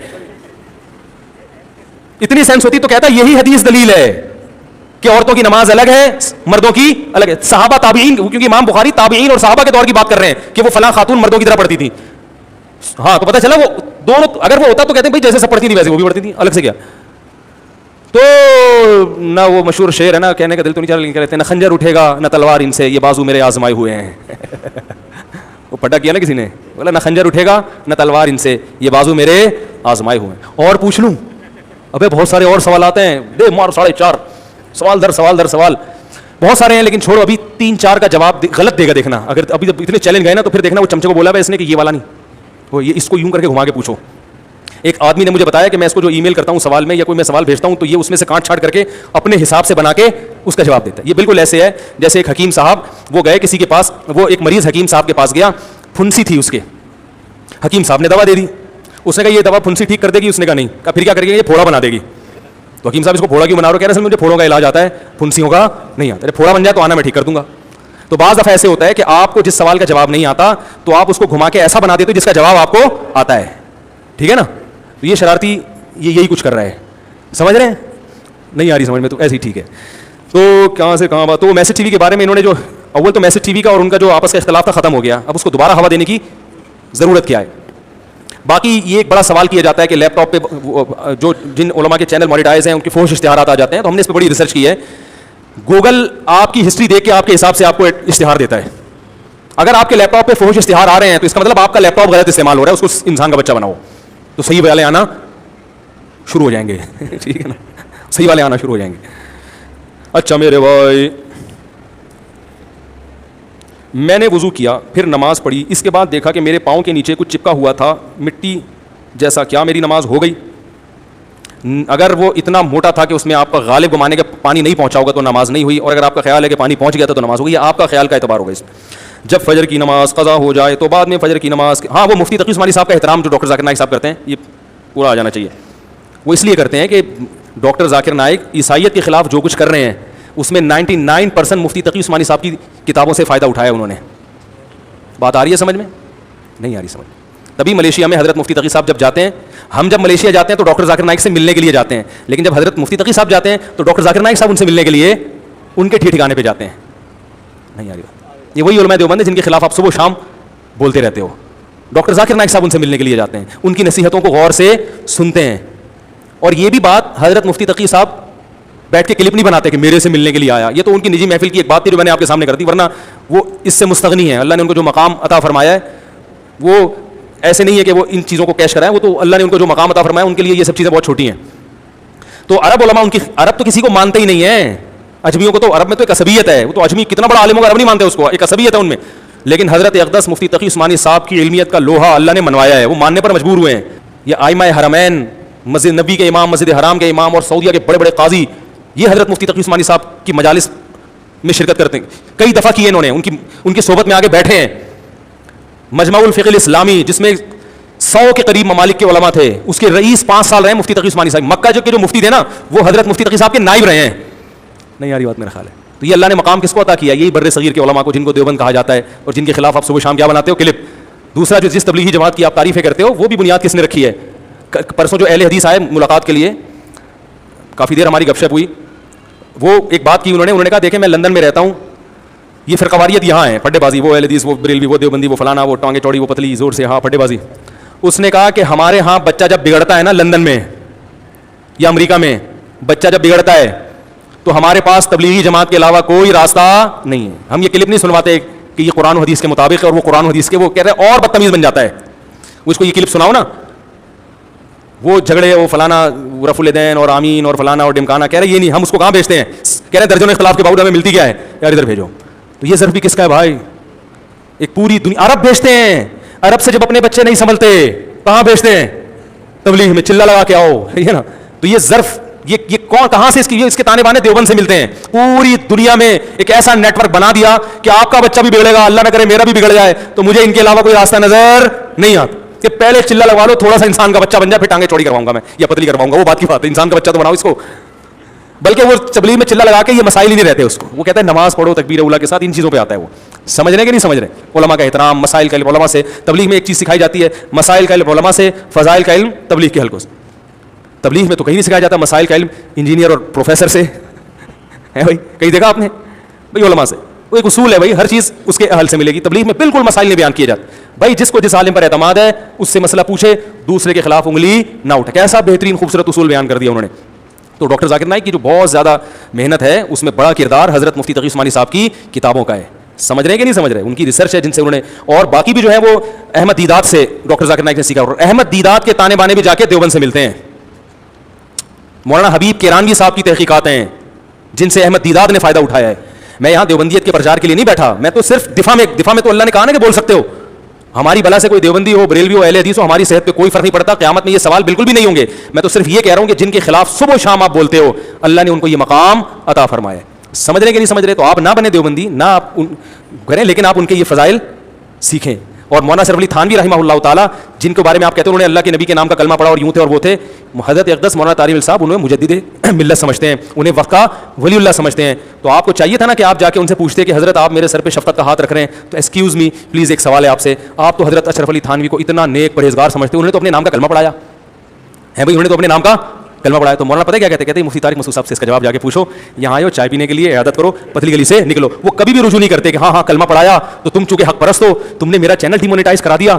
اتنی سینس ہوتی تو کہتا یہی حدیث دلیل ہے کہ عورتوں کی نماز الگ ہے, مردوں کی الگ ہے. صحابہ تابعین, کیونکہ امام بخاری تابعین اور صحابہ کے دور کی بات کر رہے ہیں کہ وہ فلاں خاتون مردوں کی طرح پڑھتی تھی. ہاں تو پتہ چلا وہ دونوں, اگر وہ ہوتا تو کہتے ہیں بھائی جیسے سب پڑھتی تھی ویسے وہ بھی پڑھتی تھی, الگ سے کیا. تو نہ وہ مشہور شعر ہے نا, کہنے کا دل تو نہیں چاہ رہا, کہتے ہیں نہ خنجر اٹھے گا نہ تلوار ان سے, یہ بازو میرے آزمائے ہوئے ہیں. وہ پٹا کیا نا کسی نے, بولا نہ خنجر اٹھے گا نہ تلوار ان سے, یہ بازو میرے آزمائے ہوئے ہیں. اور پوچھ لوں, ابے بہت سارے اور سوالات ہیں, دے مار 4.5 سوال در سوال در سوال, بہت سارے ہیں, لیکن چھوڑو ابھی 3-4 کا جواب غلط دے گا دیکھنا. اگر ابھی اتنے چیلنج گئے نا تو پھر دیکھنا وہ چمچے کو بولا ہے اس نے کہ یہ والا نہیں, وہ یہ اس کو یوں کر کے گھما کے پوچھو. ایک آدمی نے مجھے بتایا کہ میں اس کو جو ای میل کرتا ہوں سوال میں یا کوئی میں سوال بھیجتا ہوں تو یہ اس میں سے کاٹ چھاٹ کر کے اپنے حساب سے بنا کے اس کا جواب دیتا ہے. یہ بالکل ایسے ہے جیسے ایک حکیم صاحب وہ گئے کسی کے پاس, وہ ایک مریض حکیم صاحب کے پاس گیا, پھنسی تھی اس کے. حکیم صاحب نے دوا دے دی, اس نے کہا یہ دوا پھنسی ٹھیک کر دے گی, اس نے کہا نہیں. کہا پھر کیا کرے گی, یہ پھوڑا بنا دے گی. تو حکیم صاحب اس کو پھوڑا کیوں بنا رہے ہو, کہہ رہے ہیں مجھے پھوڑوں کا علاج آتا ہے, پھنسیوں کا نہیں آتا. پھوڑا بن جائے تو آنا میں ٹھیک کر دوں گا. تو بعض دفعہ ایسے ہوتا ہے کہ آپ کو جس سوال کا جواب نہیں آتا تو آپ اس کو گھما کے ایسا بنا دیتے ہو جس کا جواب آپ کو آتا ہے, ٹھیک ہے نا. تو یہ شرارتی یہ یہی کچھ کر رہا ہے, سمجھ رہے ہیں, نہیں آ رہی سمجھ میں تو ایسے ہی ٹھیک ہے. تو کہاں سے کہاں بات, تو میسج ٹی وی کے بارے میں انہوں نے جو اول تو میسج ٹی وی کا اور ان کا جو آپس کا اختلاف تھا ختم ہو گیا, اب اس کو دوبارہ ہوا دینے کی ضرورت کیا ہے. باقی یہ ایک بڑا سوال کیا جاتا ہے کہ لیپ ٹاپ پہ جو جن علماء کے چینل مانیٹائز ہیں ان کے فحش اشتہارات آ جاتے ہیں, تو ہم نے اس پہ بڑی ریسرچ کی ہے. گوگل آپ کی ہسٹری دیکھ کے آپ کے حساب سے آپ کو اشتہار دیتا ہے. اگر آپ کے لیپ ٹاپ پہ فحش اشتہار آ رہے ہیں تو اس کا مطلب آپ کا لیپ ٹاپ غلط استعمال ہو رہا ہے, اس کو انسان کا بچہ بناؤ تو صحیح والے آنا شروع ہو جائیں گے. ٹھیک ہے نا, صحیح والے آنا شروع ہو جائیں گے. اچھا میرے بھائی, میں نے وضو کیا, پھر نماز پڑھی, اس کے بعد دیکھا کہ میرے پاؤں کے نیچے کچھ چپکا ہوا تھا مٹی جیسا, کیا میری نماز ہو گئی؟ اگر وہ اتنا موٹا تھا کہ اس میں آپ کا غالب گمانے کا پانی نہیں پہنچا ہوگا تو نماز نہیں ہوئی, اور اگر آپ کا خیال ہے کہ پانی پہنچ گیا تھا تو نماز ہوگی. آپ کا خیال کا اعتبار ہوگا اس میں. جب فجر کی نماز قضا ہو جائے تو بعد میں فجر کی نماز, ہاں وہ مفتی تقی عثمانی صاحب کا احترام جو ڈاکٹر ذاکر نائک صاحب کرتے ہیں یہ پورا آ جانا چاہیے. وہ اس لیے کرتے ہیں کہ ڈاکٹر ذاکر نائک عیسائیت کے خلاف جو کچھ کر رہے ہیں اس میں 99% مفتی تقی عثمانی صاحب کی کتابوں سے فائدہ اٹھایا انہوں نے. بات آ رہی ہے سمجھ میں؟ نہیں آ رہی سمجھ. تبھی ملیشیا میں حضرت مفتی تقی صاحب جب جاتے ہیں, ہم جب ملیشیا جاتے ہیں تو ڈاکٹر ذاکر نائک سے ملنے کے لیے جاتے ہیں, لیکن جب حضرت مفتی تقی صاحب جاتے ہیں تو ڈاکٹر ذاکر نائک صاحب ان سے ملنے کے لیے ان کے ٹھکانے پہ جاتے ہیں. نہیں آ رہی بات. یہ وہی علماء دیوبند ہیں جن کے خلاف آپ صبح و شام بولتے رہتے ہو. ڈاکٹر ذاکر نائک صاحب ان سے ملنے کے لیے جاتے ہیں, ان کی نصیحتوں کو غور سے سنتے ہیں. اور یہ بھی بات حضرت مفتی تقی صاحب بیٹھ کے کلپ نہیں بناتے کہ میرے سے ملنے کے لیے آیا, یہ تو ان کی نجی محفل کی ایک بات تھی جو میں نے آپ کے سامنے کر دی, ورنہ وہ اس سے مستغنی ہے. اللہ نے ان کو جو مقام عطا فرمایا ہے وہ ایسے نہیں ہے کہ وہ ان چیزوں کو کیش کرائیں, وہ تو اللہ نے ان کو جو مقام عطا فرمایا ان کے لیے یہ سب چیزیں بہت چھوٹی ہیں. تو عرب علماء ان کی, عرب تو کسی کو مانتے ہی نہیں ہیں, اجمیوں کو تو عرب میں تو ایک عصبیت ہے, وہ تو اجمی کتنا بڑا عالم ہوگا عرب نہیں مانتے اس کو, ایک عصبیت ہے ان میں. لیکن حضرت اقدس مفتی تقی عثمانی صاحب کی علمیت کا لوہا اللہ نے منوایا ہے, وہ ماننے پر مجبور ہوئے ہیں. یہ ائمہ حرمین, مسجد نبی کے امام, مسجد حرام کے امام اور سعودیہ کے بڑے بڑے قاضی, یہ حضرت مفتی تقی عثمانی صاحب کی مجالس میں شرکت کرتے ہیں. کئی دفعہ کیے انہوں نے, ان کی صحبت میں آگے بیٹھے ہیں. مجمع الفقہ الاسلامی جس میں 100 کے قریب ممالک کے علماء تھے, اس کے رئیس 5 سال رہے مفتی تقی عثمانی صاحب. مکہ جو مفتی تھے نا وہ حضرت مفتی تقی صاحب کے نائب رہے ہیں. نہیں آ رہی بات میرا خیال ہے. تو یہ اللہ نے مقام کس کو عطا کیا؟ یہی بر صغیر کے علماء کو, جن کو دیوبند کہا جاتا ہے اور جن کے خلاف آپ صبح شام کیا بناتے ہو, کلپ. دوسرا جو جس تبلیغی جماعت کی آپ تعریفیں کرتے ہو وہ بھی بنیاد کس نے رکھی ہے؟ پرسوں جو اہل حدیث آئے ملاقات کے لیے, کافی دیر ہماری گپ شپ ہوئی, وہ ایک بات کی انہوں نے کہا دیکھیں میں لندن میں رہتا ہوں, یہ فرقواریت یہاں ہے, پھڈے بازی, وہ اہل حدیث, وہ بریلوی, وہ دیوبندی, وہ فلانا, وہ ٹانگیں چوڑی, وہ پتلی, زور سے ہاں پھڈے بازی. اس نے کہا کہ ہمارے ہاں بچہ جب بگڑتا ہے نا لندن میں یا امریکہ میں, بچہ جب بگڑتا ہے تو ہمارے پاس تبلیغی جماعت کے علاوہ کوئی راستہ نہیں ہے. ہم یہ کلپ نہیں سنواتے کہ یہ قرآن و حدیث کے مطابق ہے, اور وہ قرآن و حدیث کے, وہ کہہ رہے ہیں اور بدتمیز بن جاتا ہے. اس کو یہ کلپ سناؤ نا, وہ جھگڑے, وہ فلانا رف الدین اور آمین اور فلانا اور ڈمکانا, کہہ رہے یہ نہیں, ہم اس کو کہاں بھیجتے ہیں, کہہ رہے درجنوں اختلاف کے باوجود ہمیں ملتی کیا ہے یار, ادھر بھیجو. تو یہ ضرب بھی کس کا ہے بھائی؟ ایک پوری دنیا, عرب بھیجتے ہیں. عرب سے جب اپنے بچے نہیں سنبھلتے کہاں بھیجتے ہیں؟ تبلیغ میں, چلا لگا کے آؤ, ہے نا. تو یہ ظرف, یہ کون, کہاں سے اس کے تانے بانے دیوبند سے ملتے ہیں. پوری دنیا میں ایک ایسا نیٹ ورک بنا دیا کہ آپ کا بچہ بھی بگڑے گا, اللہ نہ کرے میرا بھی بگڑ جائے, تو مجھے ان کے علاوہ کوئی راستہ نظر نہیں آتا کہ پہلے چلا لگوا لو, تھوڑا سا انسان کا بچہ بن جائے, پھر ٹانگیں چوڑی کرواؤں گا میں یا پتلی کرواؤں گا, وہ بات کی بات ہے. انسان کا بچہ تو بناؤ اس کو. بلکہ وہ تبلیغ میں چلا لگا کے یہ مسائل ہی نہیں رہتے اس کو, وہ کہتا ہے نماز پڑھو تکبیر اولا کے ساتھ, ان چیزوں پہ آتا ہے. وہ سمجھ رہے کہ نہیں سمجھ رہے؟ علماء کا احترام, مسائل کا علم علماء سے. تبلیغ میں ایک چیز سکھائی جاتی ہے, مسائل کا علم علماء سے, فضائل کا علم تبلیغ کے حلقوں سے. تبلیغ میں تو کہیں نہیں سکھایا جاتا مسائل کا علم انجینئر اور پروفیسر سے, ہے بھائی, کہیں دیکھا آپ نے بھائی علماء سے. وہ ایک اصول ہے بھائی, ہر چیز اس کے اہل سے ملے گی. تبلیغ میں بالکل مسائل نہیں بیان کیے جاتے. بھائی جس کو جس عالم پر اعتماد ہے اس سے مسئلہ پوچھے, دوسرے کے خلاف انگلی نہ اٹھے. کیسا بہترین خوبصورت اصول بیان کر دیا انہوں نے. تو ڈاکٹر ذاکر نائک کی جو بہت زیادہ محنت ہے اس میں بڑا کردار حضرت مفتی تقی عثمانی صاحب کی کتابوں کا ہے. سمجھ رہے ہیں کہ نہیں سمجھ رہے؟ ان کی ریسرچ ہے جن سے انہوں نے, اور باقی بھی جو ہے وہ احمد دیدات سے ڈاکٹر ذاکر نائک نے سیکھا. اور احمد دیدات کے تانے بانے بھی جا کے دیوبند سے ملتے ہیں. مولانا حبیب کیرانوی صاحب کی تحقیقات ہیں جن سے احمد دیدات نے فائدہ اٹھایا ہے. میں یہاں دیوبندیت کے پرچار کے لیے نہیں بیٹھا, میں تو صرف دفاع میں تو اللہ نے کہا نا کہ بول سکتے ہو. ہماری بلا سے کوئی دیوبندی ہو, بریلوی ہو, اہل حدیث ہو, ہماری صحت پہ کوئی فرق نہیں پڑتا. قیامت میں یہ سوال بالکل بھی نہیں ہوں گے. میں تو صرف یہ کہہ رہا ہوں کہ جن کے خلاف صبح و شام آپ بولتے ہو, اللہ نے ان کو یہ مقام عطا فرمایا. سمجھ رہے کہ نہیں سمجھ رہے؟ تو آپ نہ بنے دیوبندی, نہ آپ کریں, لیکن آپ ان کے یہ فضائل سیکھیں. اور مولانا شرف علی تھانوی رحمہ اللہ تعالیٰ, جن کے بارے میں آپ کہتے ہیں انہوں نے اللہ کے نبی کے نام کا کلمہ پڑھا اور یوں تھے اور وہ تھے, حضرت اقدس مولانا طارق صاحب انہیں مجدد ملت سمجھتے ہیں, انہیں وقت کا ولی اللہ سمجھتے ہیں. تو آپ کو چاہیے تھا نا کہ آپ جا کے ان سے پوچھتے کہ حضرت آپ میرے سر پہ شفقت کا ہاتھ رکھ رہے ہیں, تو ایکسکیوز می پلیز ایک سوال ہے آپ سے. آپ تو حضرت اشرف علی تھانوی کو اتنا نیک پرہیزگار سمجھتے ہیں, انہوں نے تو اپنے نام کا کلمہ پڑھایا ہے بھائی, انہوں نے تو اپنے نام کا کلمہ پڑھایا. تو مولانا پتہ کیا کہتے ہیں, مفتی طارق مسعود صاحب سے اس کا جواب جا کے پوچھو, یہاں آئے ہو چائے پینے کے لیے, عیادت کرو, پتلی گلی سے نکلو. وہ کبھی بھی رجوع نہیں کرتے کہ ہاں کلمہ پڑھایا تو تم چونکہ حق پرست ہو, تم نے میرا چینل ڈیمونیٹائز کرا دیا,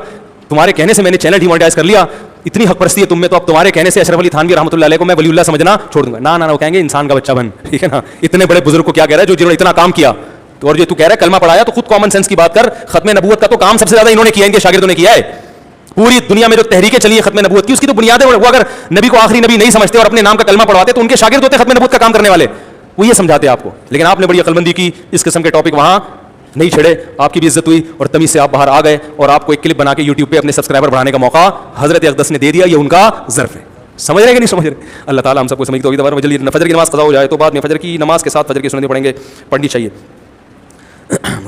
تمہارے کہنے سے میں نے چینل ڈیمونیٹائز کر لیا, اتنی حق پرستی ہے تم میں, تو اب تمہارے کہنے سے اشرف علی تھانوی رحمۃ اللہ علیہ کو میں ولی اللہ سمجھنا چھوڑ دوں گا. نہ وہ کہیں گے انسان کا بچہ بن, ٹھیک ہے نا. اتنے بڑے بزرگ کو کیا کہہ رہا ہے جو جنہوں نے اتنا کام کیا, تو اور جو تو کہہ رہا ہے کلمہ پڑھایا, تو خود کامن سینس کی بات کر. ختم نبوت کا تو کام سب سے زیادہ انہوں نے کیا, ان کے شاگردوں نے کیا ہے. پوری دنیا میں جو تحریکیں چلی ہے ختم نبوت کی, اس کی تو بنیادیں, وہ اگر نبی کو آخری نبی نہیں سمجھتے اور اپنے نام کا کلمہ پڑھواتے تو ان کے شاگرد ہوتے ختم نبوت کا کام کرنے والے, وہ یہ سمجھاتے آپ کو. لیکن آپ نے بڑی عقل مندی کی, اس قسم کے ٹاپک وہاں نہیں چھڑے, آپ کی بھی عزت ہوئی اور تمیز سے آپ باہر آ گئے, اور آپ کو ایک کلپ بنا کے یوٹیوب پہ اپنے سبسکرائبر بڑھانے کا موقع حضرت اقدس نے دے دیا. یہ ان کا ظرف ہے. سمجھ رہے کہ نہیں سمجھ رہے؟ اللہ تعالیٰ ہم سب کو سمجھ تو جلدی فجر کی نماز قضا ہو جائے تو بعد میں فجر کی نماز کے ساتھ فجر کی سنتیں پڑھیں گے, پڑھنی چاہیے.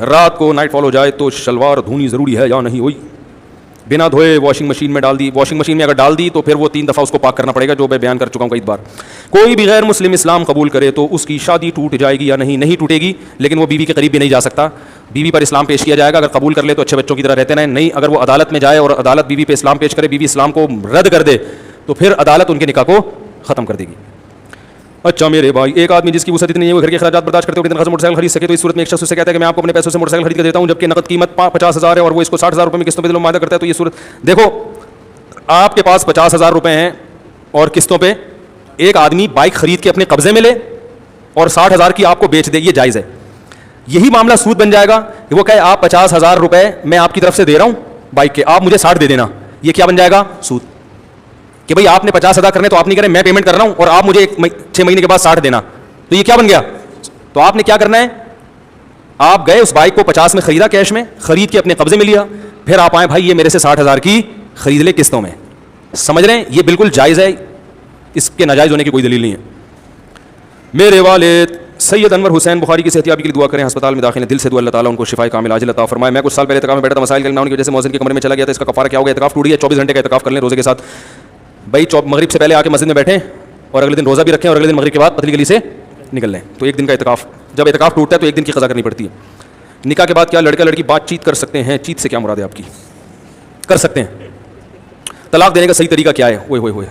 رات کو نائٹ فال ہو جائے تو شلوار دھونی ضروری ہے یا نہیں ہوئی؟ بنا دھوئے واشنگ مشین میں ڈال دی, واشنگ مشین میں اگر ڈال دی تو پھر وہ 3 دفعہ اس کو پاک کرنا پڑے گا, جو میں بیان کر چکا ہوں کئی بار. کوئی بھی غیر مسلم اسلام قبول کرے تو اس کی شادی ٹوٹ جائے گی یا نہیں؟ نہیں ٹوٹے گی, لیکن وہ بیوی کے قریب بھی نہیں جا سکتا. بیوی پر اسلام پیش کیا جائے گا, اگر قبول کر لے تو اچھے بچوں کی طرح رہتے رہیں. نہیں, اگر وہ عدالت میں جائے اور عدالت بیوی پہ اسلام پیش کرے, بیوی اسلام کو رد کر دے, تو پھر عدالت ان کے نکاح کو ختم کر دے گی. اچھا میرے بھائی, ایک آدمی جس کی وسعت اتنی ہے وہ گھر کے اخراجات برداشت کرتے ہوئے اتنا موٹر سائیکل خرید سکے, تو اس صورت میں ایک شخص سے کہتا ہے کہ میں آپ کو اپنے پیسوں سے موٹر سائیکل خرید کر دیتا ہوں, جبکہ نقد قیمت 50,000 ہے اور وہ اس کو 60,000 روپے میں قسطوں پہ معاہدہ کرتا ہے. تو یہ صورت دیکھو, آپ کے پاس 50,000 روپے ہیں اور قسطوں پہ ایک آدمی بائک خرید کے اپنے قبضے میں لے اور 60,000 کی آپ کو بیچ دے, یہ جائز ہے. یہی معاملہ سود بن جائے گا کہ وہ کہے آپ 50,000 روپے میں آپ کی طرف سے دے رہا ہوں بائک کے, آپ مجھے 60 دے دینا. یہ کیا بن جائے گا؟ سود. کہ بھائی آپ نے 50 ادا کرنے تو آپ نہیں کریں, میں پیمنٹ کر رہا ہوں اور آپ مجھے 6 مہینے کے بعد 60 دینا, تو یہ کیا بن گیا؟ تو آپ نے کیا کرنا ہے, آپ گئے اس بائک کو 50 میں خریدا, کیش میں خرید کے اپنے قبضے میں لیا, پھر آپ آئے بھائی یہ میرے سے 60,000 کی خرید لے قسطوں میں. سمجھ رہے ہیں؟ یہ بالکل جائز ہے, اس کے ناجائز ہونے کی کوئی دلیل نہیں ہے. میرے والد سید انور حسین بخاری کی صحتیابی کے لیے دعا کریں, ہسپتال میں داخل ہیں, دل سے دعا اللہ تعالیٰ ان کو شفائے کامل عاجل عطا فرمائے. میں کچھ سال پہلے اعتکاف میں بیٹھا تھا, مسائل کے نہ ہونے کی وجہ سے مؤذن کے کمرے میں چلا گیا تھا, اس کا کفارہ کیا ہوگا؟ اعتکاف ٹوٹ گیا, 24 گھنٹے کا اعتکاف کر لیں روزے کے ساتھ. بھائی مغرب سے پہلے آ کے مسجد میں بیٹھیں اور اگلے دن روزہ بھی رکھیں اور اگلے دن مغرب کے بعد پتلی گلی سے نکل لیں, تو ایک دن کا اعتکاف. جب اعتکاف ٹوٹتا ہے تو ایک دن کی قضا کرنی پڑتی ہے. نکاح کے بعد کیا لڑکا لڑکی بات چیت کر سکتے ہیں؟ چیت سے کیا مراد ہے آپ کی؟ کر سکتے ہیں. طلاق دینے کا صحیح طریقہ کیا ہے؟ ہوئے ہوئے ہوئے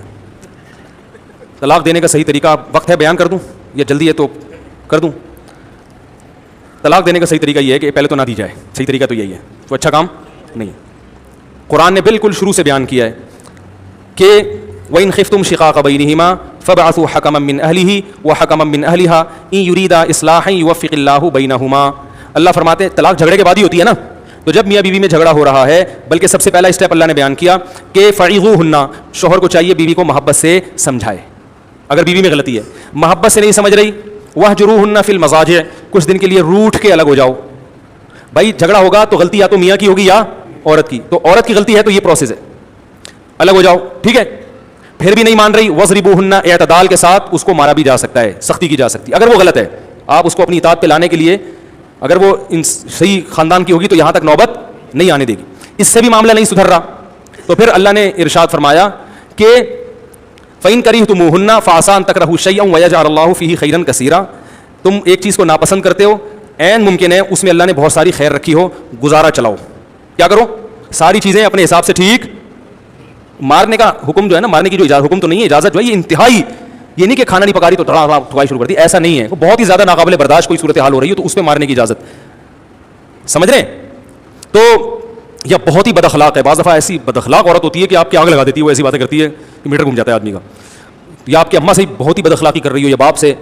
طلاق دینے کا صحیح طریقہ وقت ہے بیان کر دوں یا جلدی ہے تو کر دوں؟ طلاق دینے کا صحیح طریقہ یہ ہے کہ پہلے تو نہ دی جائے, صحیح طریقہ تو یہی ہے, تو اچھا کام نہیں. قرآن نے بالکل شروع سے بیان کیا ہے کہ وَإِنْ خِفْتُمْ شِقَاقَ بَيْنِهِمَا فَابْعَثُوا حَكَمًا مِّنْ أَهْلِهِ وَحَكَمًا مِّنْ أَهْلِهَا إِنْ يُرِيدَا إِصْلَاحًا يُوَفِّقِ اللَّهُ بَيْنَهُمَا. اللہ فرماتے ہیں طلاق جھگڑے کے بعد ہی ہوتی ہے نا, تو جب میاں بیوی میں جھگڑا ہو رہا ہے, بلکہ سب سے پہلا اسٹیپ اللہ نے بیان کیا کہ فَعِظُوهُنَّ, شوہر کو چاہیے بیوی کو محبت سے سمجھائے. اگر بیوی میں غلطی ہے, محبت سے نہیں سمجھ رہی, وَاهْجُرُوهُنَّ فِي الْمَضَاجِعِ, کچھ دن کے لیے روٹھ کے الگ ہو جاؤ. بھائی جھگڑا ہوگا تو غلطی یا تو میاں کی ہوگی یا عورت کی, تو عورت کی غلطی ہے تو یہ پروسیس ہے, الگ ہو جاؤ, ٹھیک ہے. پھر بھی نہیں مان رہی, وَضْرِبُوهُنَّ, اعتدال کے ساتھ اس کو مارا بھی جا سکتا ہے, سختی کی جا سکتی ہے. اگر وہ غلط ہے, آپ اس کو اپنی اطاعت پہ لانے کے لیے, اگر وہ صحیح خاندان کی ہوگی تو یہاں تک نوبت نہیں آنے دے گی. اس سے بھی معاملہ نہیں سدھر رہا, تو پھر اللہ نے ارشاد فرمایا کہ فَإِن كَرِهْتُمُوهُنَّ فَعَسَىٰ أَن تَكْرَهُوا شَيْئًا وَيَجْعَلَ اللَّهُ فِيهِ خَيْرًا كَثِيرًا. تم ایک چیز کو ناپسند کرتے ہو, عین ممکن ہے اس میں اللہ نے بہت ساری خیر رکھی ہو, گزارا چلاؤ. کیا کرو, ساری چیزیں اپنے حساب سے ٹھیک. مارنے کا حکم جو ہے نا, مارنے کی جو اجازت, حکم تو نہیں ہے, اجازت جو ہے یہ انتہائی, یہ نہیں کہ کھانا نہیں پکا رہی تو ٹھکائی شروع کر دی, ایسا نہیں ہے. بہت ہی زیادہ ناقابل برداشت کوئی صورت حال ہو رہی ہے تو اس پہ مارنے کی اجازت, سمجھ رہے ہیں. تو یہ بہت ہی بد اخلاق ہے. بعض دفعہ ایسی بد اخلاق عورت ہوتی ہے کہ آپ کی آگ لگا دیتی ہے, وہ ایسی باتیں کرتی ہے کہ میٹر گھوم جاتا ہے آدمی کا. یا آپ کی اماں سے بہت ہی بد اخلاقی کر رہی ہو یا باپ سے,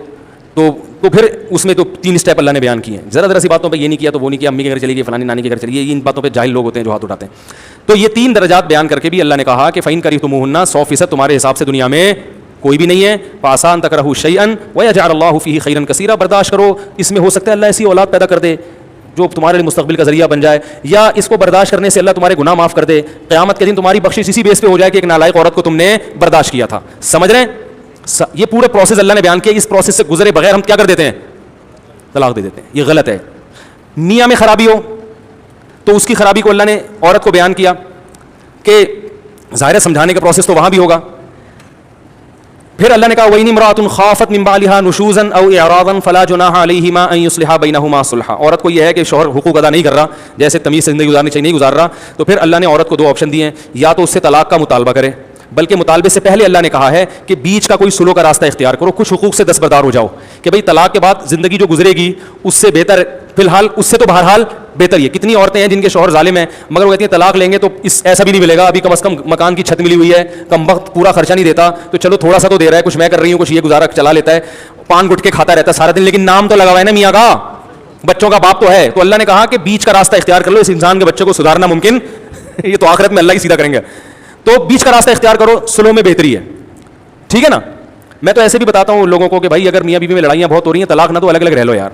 تو پھر اس میں تو 3 اسٹیپ اللہ نے بیان کیے ہیں. ذرا سی باتوں پہ یہ نہیں کیا تو وہ نہیں کیا, امی کے گھر چلی گئی, فلانی نانی کے گھر چلی گئی, ان باتوں پہ جاہل لوگ ہوتے ہیں جو ہاتھ اٹھاتے ہیں. تو یہ 3 درجات بیان کر کے بھی اللہ نے کہا کہ فَإِن كَرِهْتُمُوهُنَّ, 100% تمہارے حساب سے دنیا میں کوئی بھی نہیں ہے. فَعَسَىٰ أَن تَكْرَهُوا شَيْئًا وَيَجْعَلَ اللَّهُ فِيهِ خَيْرًا كَثِيرًا, برداشت کرو, اس میں ہو سکتا ہے اللہ ایسی اولاد پیدا کر دے جو تمہارے لیے مستقبل کا ذریعہ بن جائے, یا اس کو برداشت کرنے سے اللہ تمہارے گناہ معاف کر دے. قیامت کے دن تمہاری بخشش اسی بیس پہ ہو جائے کہ ایک نالائق عورت کو تم نے برداشت کیا تھا. سمجھ رہے ہیں, یہ پورا پروسیس اللہ نے بیان کیا. اس پروسیس سے گزرے بغیر ہم کیا کر دیتے ہیں, طلاق دے دیتے ہیں. یہ غلط ہے. میاں میں خرابی ہو تو اس کی خرابی کو اللہ نے عورت کو بیان کیا کہ ظاہر سمجھانے کا پروسیس تو وہاں بھی ہوگا. پھر اللہ نے کہا وَإِنِ امْرَأَةٌ خَافَتْ مِن بَعْلِهَا نُشُوزًا أَوْ إِعْرَاضًا فَلَا جُنَاحَ عَلَيْهِمَا أَن يُصْلِحَا بَيْنَهُمَا صُلْحًا. عورت کو یہ ہے کہ شوہر حقوق ادا نہیں کر رہا, جیسے تمیز سے زندگی گزارنی چاہیے نہیں گزار رہا, تو پھر اللہ نے عورت کو 2 آپشن دیے ہیں. یا تو اس سے طلاق کا مطالبہ کرے, بلکہ مطالبے سے پہلے اللہ نے کہا ہے کہ بیچ کا کوئی سلو کا راستہ اختیار کرو, کچھ حقوق سے دستبردار ہو جاؤ کہ بھئی طلاق کے بعد زندگی جو گزرے گی اس سے بہتر, فی الحال اس سے تو بہرحال بہتر ہی ہے. کتنی عورتیں ہیں جن کے شوہر ظالم ہیں, مگر وہ کہتی ہیں طلاق لیں گے تو ایسا بھی نہیں ملے گا, ابھی کم از کم مکان کی چھت ملی ہوئی ہے, کم وقت پورا خرچہ نہیں دیتا, تو چلو تھوڑا سا تو دے رہا ہے, کچھ میں کر رہی ہوں, کچھ یہ گزارا چلا لیتا ہے, پان گٹکے کھاتا رہتا ہے سارا دن, لیکن نام تو لگا ہوا ہے نا میاں کا, بچوں کا باپ تو ہے. تو اللہ نے کہا کہ بیچ کا راستہ اختیار کر لو, اس انسان کے بچوں کو سدھارنا ممکن یہ تو آخرت میں اللہ ہی سیدھا کریں گے, تو بیچ کا راستہ اختیار کرو, سلو میں بہتری ہے. ٹھیک ہے نا. میں تو ایسے بھی بتاتا ہوں لوگوں کو کہ بھائی اگر میاں بیوی میں لڑائیاں بہت ہو رہی ہیں, طلاق نہ تو الگ الگ رہ لو یار,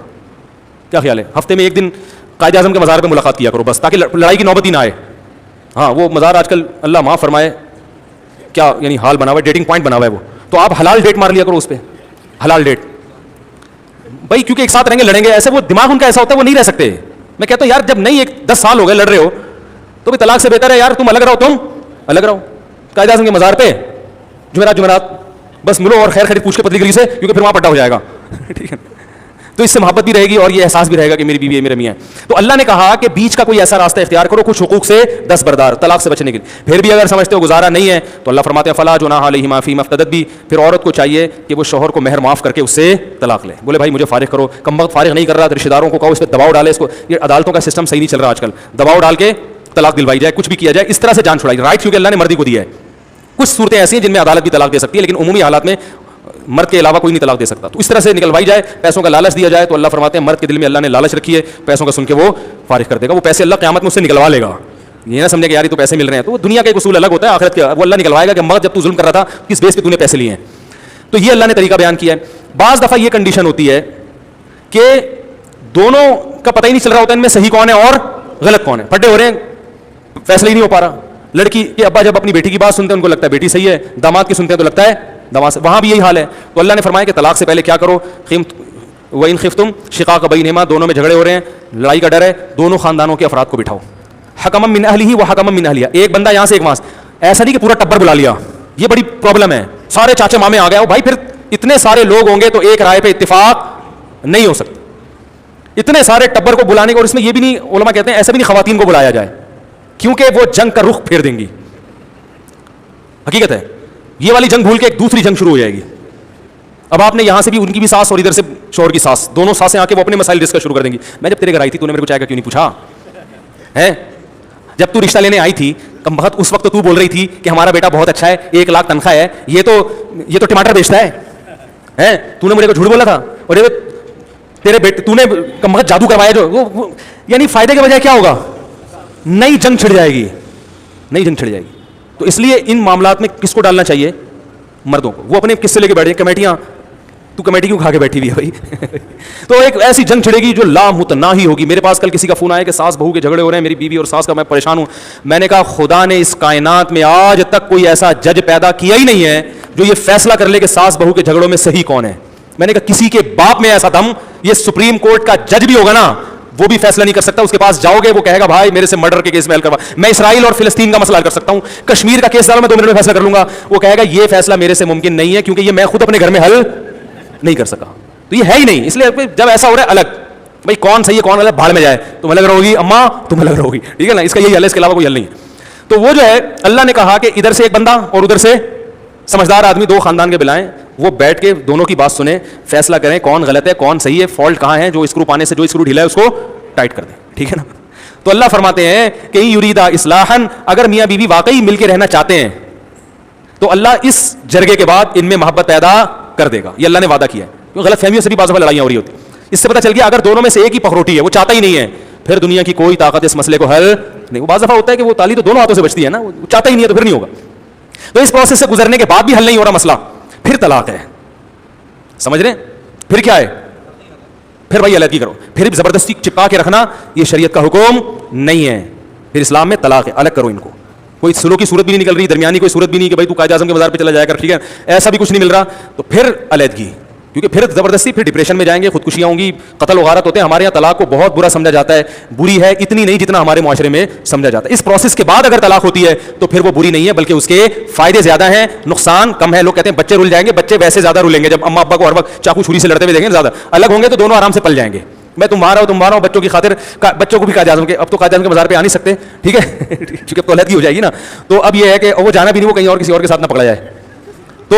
کیا خیال ہے, ہفتے میں 1 دن قائد اعظم کے مزار پہ ملاقات کیا کرو بس, تاکہ لڑائی کی نوبت ہی نہ آئے. ہاں وہ مزار آج کل اللہ معاف فرمائے کیا یعنی حال بنا ہوا ہے, ڈیٹنگ پوائنٹ بنا ہوا ہے وہ, تو آپ حلال ڈیٹ مار لیا کرو اس پہ, حلال ڈیٹ بھائی, کیونکہ ایک ساتھ رہیں گے لڑیں گے, ایسے وہ دماغ ان کا ایسا ہوتا ہے وہ نہیں رہ سکتے. میں کہتا ہوں یار جب نہیں 10 سال ہو گئے لڑ رہے ہو تو بھی طلاق سے بہتر ہے یار تم الگ رہو, تم الگ رہو قائد اعظم کے مزار پہ جمعرات بس ملو اور خیر خرید پوچھ کے پتلی گری سے, کیونکہ پھر وہاں پٹا ہو جائے گا. ٹھیک ہے, تو اس سے محبت بھی رہے گی اور یہ احساس بھی رہے گا کہ میری بیوی ہے, میرا میاں ہے. تو اللہ نے کہا کہ بیچ کا کوئی ایسا راستہ اختیار کرو, کچھ حقوق سے دستبردار, طلاق سے بچنے کے لیے. پھر بھی اگر سمجھتے ہو گزارا نہیں ہے تو اللہ فرماتے ہیں فلا جناح علیہما فیما افتدت بھی, پھر عورت کو چاہیے کہ وہ شوہر کو مہر معاف کر کے اس سے طلاق لے. بولے بھائی مجھے فارغ کرو, کم وقت فارغ نہیں کر رہا, رشتہ داروں کو کہو اس پہ دباؤ ڈالے, اس کو, یہ عدالتوں کا سسٹم صحیح نہیں چل رہا آج کل, دباؤ ڈال کے طلاق دلوائی جائے, کچھ بھی کیا جائے, اس طرح سے جان چھڑائی رائٹ, کیونکہ اللہ نے مردی کو دیا ہے. کچھ صورتیں ایسی ہیں جن میں عدالت بھی طلاق دے سکتی ہے, لیکن عمومی حالات میں مرد کے علاوہ کوئی نہیں طلاق دے سکتا. تو اس طرح سے نکلوائی جائے, پیسوں کا لالچ دیا جائے, تو اللہ فرماتے ہیں مرد کے دل میں اللہ نے لالچ رکھی ہے, پیسوں کا سن کے وہ فارغ کر دے گا, وہ پیسے اللہ قیامت میں اس سے نکلوا لے گا. یہ نہ سمجھے کہ یار تو پیسے مل رہے ہیں, تو وہ دنیا کا ایک اصول الگ ہوتا ہے, آخرت کا وہ اللہ نکلوائے گا کہ مرد جب تو ظلم کر رہا تھا کس بیس پہ تو نے پیسے لیے ہیں. تو یہ اللہ نے طریقہ بیان کیا ہے. بعض دفعہ یہ کنڈیشن ہوتی ہے کہ دونوں کا پتہ ہی نہیں چل رہا ہوتا ان میں صحیح کون ہے اور غلط کون ہے, پھٹے ہو رہے ہیں, فیصلہ ہی نہیں ہو پا رہا. لڑکی کے ابا جب اپنی بیٹی کی بات سنتے ہیں ان کو لگتا ہے بیٹی صحیح ہے, داماد کی سنتے ہیں تو لگتا ہے داماد, وہاں بھی یہی حال ہے. تو اللہ نے فرمایا کہ طلاق سے پہلے کیا کرو, وَإِنْ خِفْتُمْ شِقَاقَ بَيْنِهِمَا, دونوں میں جھگڑے ہو رہے ہیں, لڑائی کا ڈر ہے, دونوں خاندانوں کے افراد کو بٹھاؤ, حَكَمًا مِّنْ أَهْلِهِ وَحَكَمًا مِّنْ أَهْلِهَا, ایک بندہ یہاں سے ایک وہاں سے, ایسا نہیں کہ پورا ٹبر بلا لیا, یہ بڑی پرابلم ہے, سارے چاچے مامے آ گئے ہو بھائی, پھر اتنے سارے لوگ ہوں گے تو ایک رائے پہ اتفاق نہیں ہو سکتا. اتنے سارے ٹبر کو بلانے کو, اور اس میں یہ بھی نہیں, علماء کہتے ہیں ایسا بھی نہیں خواتین کو بلایا جائے کیونکہ وہ جنگ کا رخ پھیر دیں گی. حقیقت ہے یہ والی جنگ بھول کے ایک دوسری جنگ شروع ہو جائے گی. اب آپ نے یہاں سے بھی ان کی بھی ساس اور ادھر سے شوہر کی ساس، دونوں ساسیں آ کے وہ اپنے مسائل ڈسکس شروع کر دیں گی. میں جب تیرے گھر آئی تھی تو نے میرے کو چائے کا کیوں نہیں پوچھا ہے؟ جب تو رشتہ لینے آئی تھی کم بخت اس وقت تو بول رہی تھی کہ ہمارا بیٹا بہت اچھا ہے، 1 لاکھ تنخواہ ہے، یہ تو ٹماٹر بیچتا ہے. تو نے مجھے کو جھوٹ بولا تھا. اور تیرے بیٹے تو نے کم بخت جادو کروایا جو یعنی فائدے کے بجائے کیا ہوگا؟ نئی جنگ چھڑ جائے گی، نئی جنگ چھڑ جائے گی. تو اس لیے ان معاملات میں کس کو ڈالنا چاہیے؟ مردوں کو. وہ اپنے کس سے لے کے بیٹھے کمیٹیاں، تو کمیٹی کیوں کھا کے بیٹھی ہوئی ہے بھائی؟ تو ایک ایسی جنگ چھڑے گی جو لامتناہی ہوگی. میرے پاس کل کسی کا فون آیا کہ ساس بہو کے جھگڑے ہو رہے ہیں، میری بیوی اور ساس کا، میں پریشان ہوں. میں نے کہا خدا نے اس کائنات میں آج تک کوئی ایسا جج پیدا کیا ہی نہیں ہے جو یہ فیصلہ کر لے کہ ساس بہو کے جھگڑوں میں صحیح کون ہے. میں نے کہا کسی کے باپ میں ایسا دم، یہ سپریم کورٹ کا جج بھی ہوگا نا وہ بھی فیصلہ نہیں کر سکتا. اس کے پاس جاؤ گے وہ کہے گا بھائی میرے سے مرڈر کے کیس میں حل کروا. میں اسرائیل اور فلسطین کا مسئلہ حل کر سکتا ہوں، کشمیر کا کیس ڈالو میں 2 منٹ میں فیصلہ کر لوں گا. وہ کہے گا یہ فیصلہ میرے سے ممکن نہیں ہے کیونکہ یہ میں خود اپنے گھر میں حل نہیں کر سکا. تو یہ ہے ہی نہیں. اس لیے جب ایسا ہو رہا ہے الگ بھائی کون صحیح ہے کون غلط بھاڑ میں جائے. تم الگ رہو گی اماں، تم الگ رہو گی، ٹھیک ہے نا. اس کا یہی حل ہے، اس کے علاوہ کوئی حل نہیں ہے. تو وہ جو ہے اللہ نے کہا کہ ادھر سے ایک بندہ اور ادھر سے سمجھدار آدمی 2 خاندان کے بلائیں، وہ بیٹھ کے دونوں کی بات سنیں، فیصلہ کریں کون غلط ہے کون صحیح ہے، فالٹ کہاں ہے، جو اسکرو پانے سے جو اسکرو ڈھیلا ہے اس کو ٹائٹ کر دیں، ٹھیک ہے نا. تو اللہ فرماتے ہیں کہ یریدا اصلاحا، اگر میاں بیوی واقعی مل کے رہنا چاہتے ہیں تو اللہ اس جرگے کے بعد ان میں محبت پیدا کر دے گا. یہ اللہ نے وعدہ کیا ہے. غلط فہمیوں سے بھی بعض لڑائیاں ہو رہی ہوتی. اس سے پتہ چل گیا اگر دونوں میں سے ایک ہی پخروٹی ہے، وہ چاہتا ہی نہیں ہے، پھر دنیا کی کوئی طاقت اس مسئلے کو حل نہیں. وہ بعض دفعہ ہوتا ہے کہ وہ تالی تو دونوں ہاتھوں سے بچتی ہے نا، وہ چاہتا ہی نہیں ہے تو پھر نہیں ہوگا. تو اس پروسیس سے گزرنے کے بعد بھی حل نہیں ہو رہا مسئلہ، پھر طلاق ہے. سمجھ رہے ہیں؟ پھر کیا ہے؟ پھر بھائی علیحدگی کرو. پھر زبردستی چپکا کے رکھنا یہ شریعت کا حکم نہیں ہے. پھر اسلام میں طلاق ہے، الگ کرو ان کو. کوئی سلو کی صورت بھی نہیں نکل رہی، درمیانی کوئی صورت بھی نہیں کہ بھائی تو قائد اعظم کے مزار پہ چلا جایا کر، ٹھیک ہے، ایسا بھی کچھ نہیں مل رہا. تو پھر علیحدگی، کیونکہ پھر زبردستی پھر ڈپریشن میں جائیں گے، خودکشیاں ہوں گی، قتل و غارت ہوتے ہیں. ہمارے یہاں طلاق کو بہت برا سمجھا جاتا ہے. بری ہے اتنی نہیں جتنا ہمارے معاشرے میں سمجھا جاتا ہے. اس پروسیس کے بعد اگر طلاق ہوتی ہے تو پھر وہ بری نہیں ہے بلکہ اس کے فائدے زیادہ ہیں، نقصان کم ہے. لوگ کہتے ہیں بچے رول جائیں گے، بچے ویسے زیادہ رولیں گے جب اماں ابا کو ہر وقت چاقو چھری سے لڑتے ہوئے دیکھیں گے. زیادہ الگ ہوں گے تو دونوں آرام سے پل جائیں گے. میں تمہارا ہوں بچوں کی خاطر، بچوں کو بھی قائد اعظم کے، اب تو قائد اعظم کے مزار پہ آ نہیں سکتے، ٹھیک ہے، چونکہ اب علیحدگی ہو جائے گی نا. تو اب یہ ہے کہ وہ جانا بھی نہیں، وہ کہیں اور کسی اور کے ساتھ نہ پکڑا جائے. تو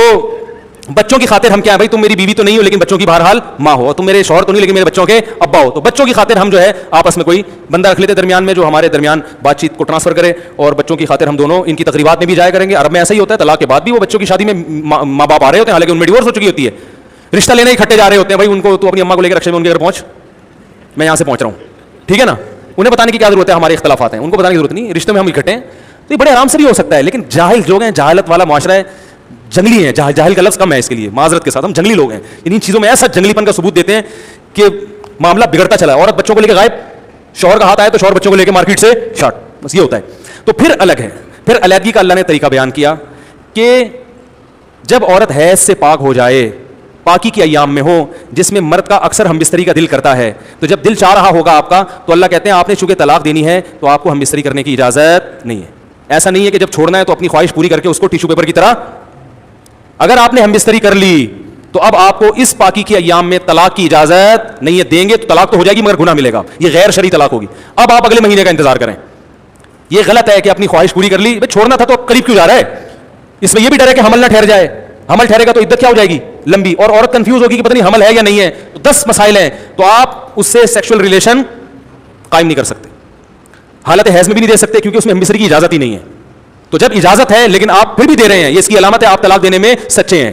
بچوں کی خاطر ہم کیا ہے بھائی، تم میری بیوی تو نہیں ہو لیکن بچوں کی بہرحال ماں ہو، تم میرے شوہر تو نہیں لیکن میرے بچوں کے ابا ہو. تو بچوں کی خاطر ہم جو ہے آپس میں کوئی بندہ رکھ لیتے درمیان میں جو ہمارے درمیان بات چیت کو ٹرانسفر کرے، اور بچوں کی خاطر ہم دونوں ان کی تقریبات میں بھی جایا کریں گے. عرب میں ایسا ہی ہوتا ہے، طلاق کے بعد بھی وہ بچوں کی شادی میں ماں باپ آ رہے ہوتے ہیں حالانکہ ان میں ڈیورس ہو چکی ہوتی ہے. رشتہ لینے اکٹھے جا رہے ہوتے ہیں بھائی، ان کو تو اپنی اماں کو لے کر رکشے میں ان کے گھر پہنچ، میں یہاں سے پہنچ رہا ہوں، ٹھیک ہے نا. انہیں بتانے کی کیا ضرورت ہے، ہمارے اختلافات ہیں، ان کو بتانے کی ضرورت نہیں. رشتے میں ہم اکٹھے ہیں تو یہ بڑے آرام سے بھی ہو سکتا ہے. لیکن جاہل لوگ ہیں، جہالت والا معاشرہ ہے، جنگلی ہیں. جاہل کا لفظ کم ہے اس کے لیے، معذرت کے ساتھ، ہم جنگلی لوگ ہیں. ان چیزوں میں ایسا جنگلی پن کا ثبوت دیتے ہیں کہ معاملہ بگڑتا چلا. عورت بچوں کو لے کے غائب، شوہر کا ہاتھ آئے تو شوہر بچوں کو لے کے مارکیٹ سے شارٹ، بس یہ ہوتا ہے. تو پھر الگ ہے. پھر علیحدگی کا اللہ نے طریقہ بیان کیا کہ جب عورت حیض سے پاک ہو جائے، پاکی کے ایام میں ہو جس میں مرد کا اکثر ہم بستری کا دل کرتا ہے، تو جب دل چاہ رہا ہوگا آپ کا تو اللہ کہتے ہیں آپ نے چونکہ طلاق دینی ہے تو آپ کو ہم بستری کرنے کی اجازت نہیں ہے. ایسا نہیں ہے کہ جب چھوڑنا ہے تو اپنی خواہش پوری کر کے اس کو ٹیشو پیپر کی طرح، اگر آپ نے ہم بستری کر لی تو اب آپ کو اس پاکی کے ایام میں طلاق کی اجازت نہیں ہے. دیں گے تو طلاق تو ہو جائے گی مگر گناہ ملے گا، یہ غیر شرعی طلاق ہوگی. اب آپ اگلے مہینے کا انتظار کریں. یہ غلط ہے کہ اپنی خواہش پوری کر لی، چھوڑنا تھا تو قریب کیوں جا رہا ہے. اس میں یہ بھی ڈر ہے کہ حمل نہ ٹھہر جائے، حمل ٹھہرے گا تو عدت کیا ہو جائے گی لمبی، اور عورت کنفیوز ہوگی کہ پتہ نہیں حمل ہے یا نہیں ہے. تو 10 مسائل ہیں، تو آپ اس سے سیکشل ریلیشن قائم نہیں کر سکتے. حالت حیض میں بھی نہیں دے سکتے کیونکہ اس میں ہم بستری کی اجازت ہی نہیں ہے. تو جب اجازت ہے لیکن آپ پھر بھی دے رہے ہیں، یہ اس کی علامت ہے آپ طلاق دینے میں سچے ہیں،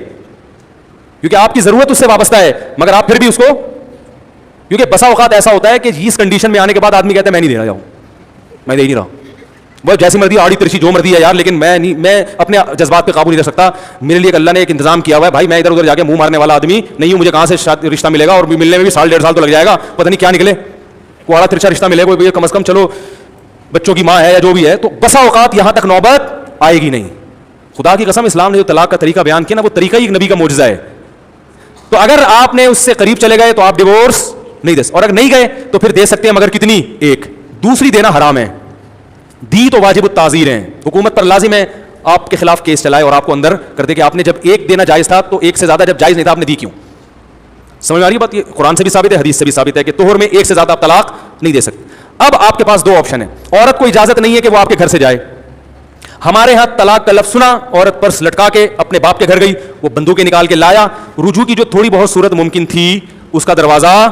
کیونکہ آپ کی ضرورت اس سے وابستہ ہے مگر آپ پھر بھی اس کو، کیونکہ بسا اوقات ایسا ہوتا ہے کہ اس کنڈیشن میں آنے کے بعد آدمی کہتا ہے میں نہیں دے رہا ہوں، میں دے نہیں رہا، وہ جیسی مرضی آڑی ترچی جو مرضی ہے یار، لیکن میں اپنے جذبات پہ قابو نہیں رکھ سکتا. میرے لیے اللہ نے ایک انتظام کیا ہوا ہے بھائی، میں ادھر ادھر جا کے منہ مارنے والا آدمی نہیں ہوں. مجھے کہاں سے رشتہ ملے گا، اور ملنے میں بھی 1.5 سال تو لگ جائے گا، پتہ نہیں کیا نکلے، کوئی آڑا ترچا رشتہ ملے گا کم از کم، چلو بچوں کی ماں ہے یا جو بھی ہے. تو بسا اوقات یہاں تک نوبت آئے گی نہیں. خدا کی قسم اسلام نے جو طلاق کا طریقہ بیان کیا نا، وہ طریقہ ہی ایک نبی کا معجزہ ہے. تو اگر آپ نے اس سے قریب چلے گئے تو آپ ڈیورس نہیں دے سکتے، اور اگر نہیں گئے تو پھر دے سکتے ہیں مگر کتنی، ایک. دوسری دینا حرام ہے، دی تو واجب التعزیر ہیں، حکومت پر لازم ہے آپ کے خلاف کیس چلائے اور آپ کو اندر کر دے کہ آپ نے جب ایک دینا جائز تھا تو ایک سے زیادہ جب جائز نہیں تھا آپ نے دی کیوں. سمجھ میں آ رہی بات؟ یہ قرآن سے بھی ثابت ہے، حدیث سے بھی ثابت ہے کہ طہر میں ایک سے زیادہ آپ طلاق نہیں دے سکتے. اب آپ کے پاس 2 آپشن ہیں. عورت کو اجازت نہیں ہے کہ وہ آپ کے گھر سے جائے، ہمارے ہاں طلاق کا لفظ سنا, عورت پرس لٹکا کے اپنے باپ کے گھر گئی, وہ بندوقیں نکال کے لایا, رجوع کی جو تھوڑی بہت صورت ممکن تھی اس کا دروازہ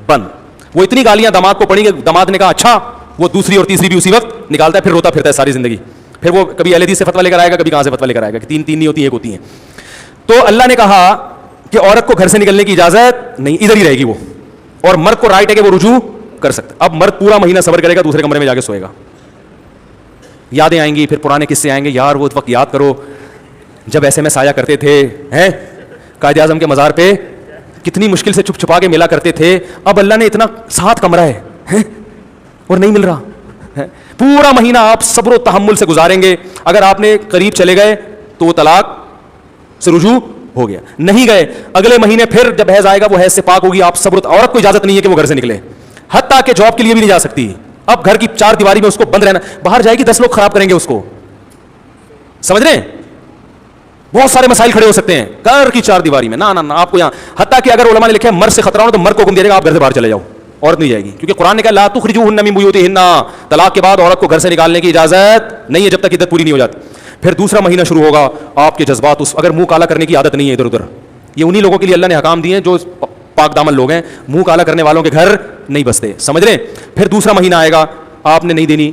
بند. وہ اتنی گالیاں داماد کو پڑی کہ داماد نے کہا اچھا, وہ دوسری اور تیسری بھی اسی وقت نکالتا ہے, پھر روتا پھرتا ہے ساری زندگی. پھر وہ کبھی اہل حدیث سے فتویٰ لے کر آئے گا, کبھی کہاں سے فتویٰ لے کر آئے گا کہ تین نہیں ہوتی, ایک ہوتی ہیں. تو اللہ نے کہا کہ عورت کو گھر سے نکلنے کی اجازت نہیں, ادھر ہی رہے گی وہ, اور مرد کو رائٹ ہے کہ وہ رجوع کر سکتا. اب مرد پورا مہینہ صبر کرے گا, دوسرے کمرے میں جا کے سوئے گا. یادیں آئیں گی, پھر پرانے قصے آئیں گے, یار وہ وقت یاد کرو جب ایسے میں سایہ کرتے تھے, ہیں قائد اعظم کے مزار پہ کتنی مشکل سے چھپ چھپا کے ملا کرتے تھے. اب اللہ نے اتنا 7 کمرہ ہے اور نہیں مل رہا. پورا مہینہ آپ صبر و تحمل سے گزاریں گے. اگر آپ نے قریب چلے گئے تو وہ طلاق سے رجوع ہو گیا, نہیں گئے اگلے مہینے پھر جب حیض آئے گا وہ حیض سے پاک ہوگی. آپ صبر, عورت کو اجازت نہیں ہے کہ وہ گھر سے نکلے, حتیٰ کہ جاب کے لیے بھی نہیں جا سکتی. اب گھر کی 4 دیواری میں اس کو بند رہنا, باہر جائے گی 10 لوگ خراب کریں گے اس کو, سمجھ رہے ہیں؟ بہت سارے مسائل کھڑے ہو سکتے ہیں گھر کی 4 دیواری میں. نہ آپ کو یہاں, حتیٰ کہ اگر علماء نے لکھا ہے مرد سے خطرہ ہو تو مرد کو حکم دے دے گا آپ گھر سے باہر چلے جاؤ, عورت نہیں جائے گی, کیونکہ قرآن نے کہا لا تخرجوہن من بیوتہن, طلاق کے بعد عورت کو گھر سے نکالنے کی اجازت نہیں ہے جب تک عدت پوری نہیں ہو جاتی. پھر دوسرا مہینہ شروع ہوگا, آپ کے جذبات اگر منہ کالا کرنے کی عادت نہیں ہے ادھر ادھر, یہ انہی لوگوں کے لیے اللہ نے حکام دیے ہیں جو پاک دامن لوگ ہیں, منہ کالا کرنے والوں کے گھر نہیں بستے, سمجھ رہے. پھر دوسرا مہینہ آئے گا, آپ نے نہیں دینی,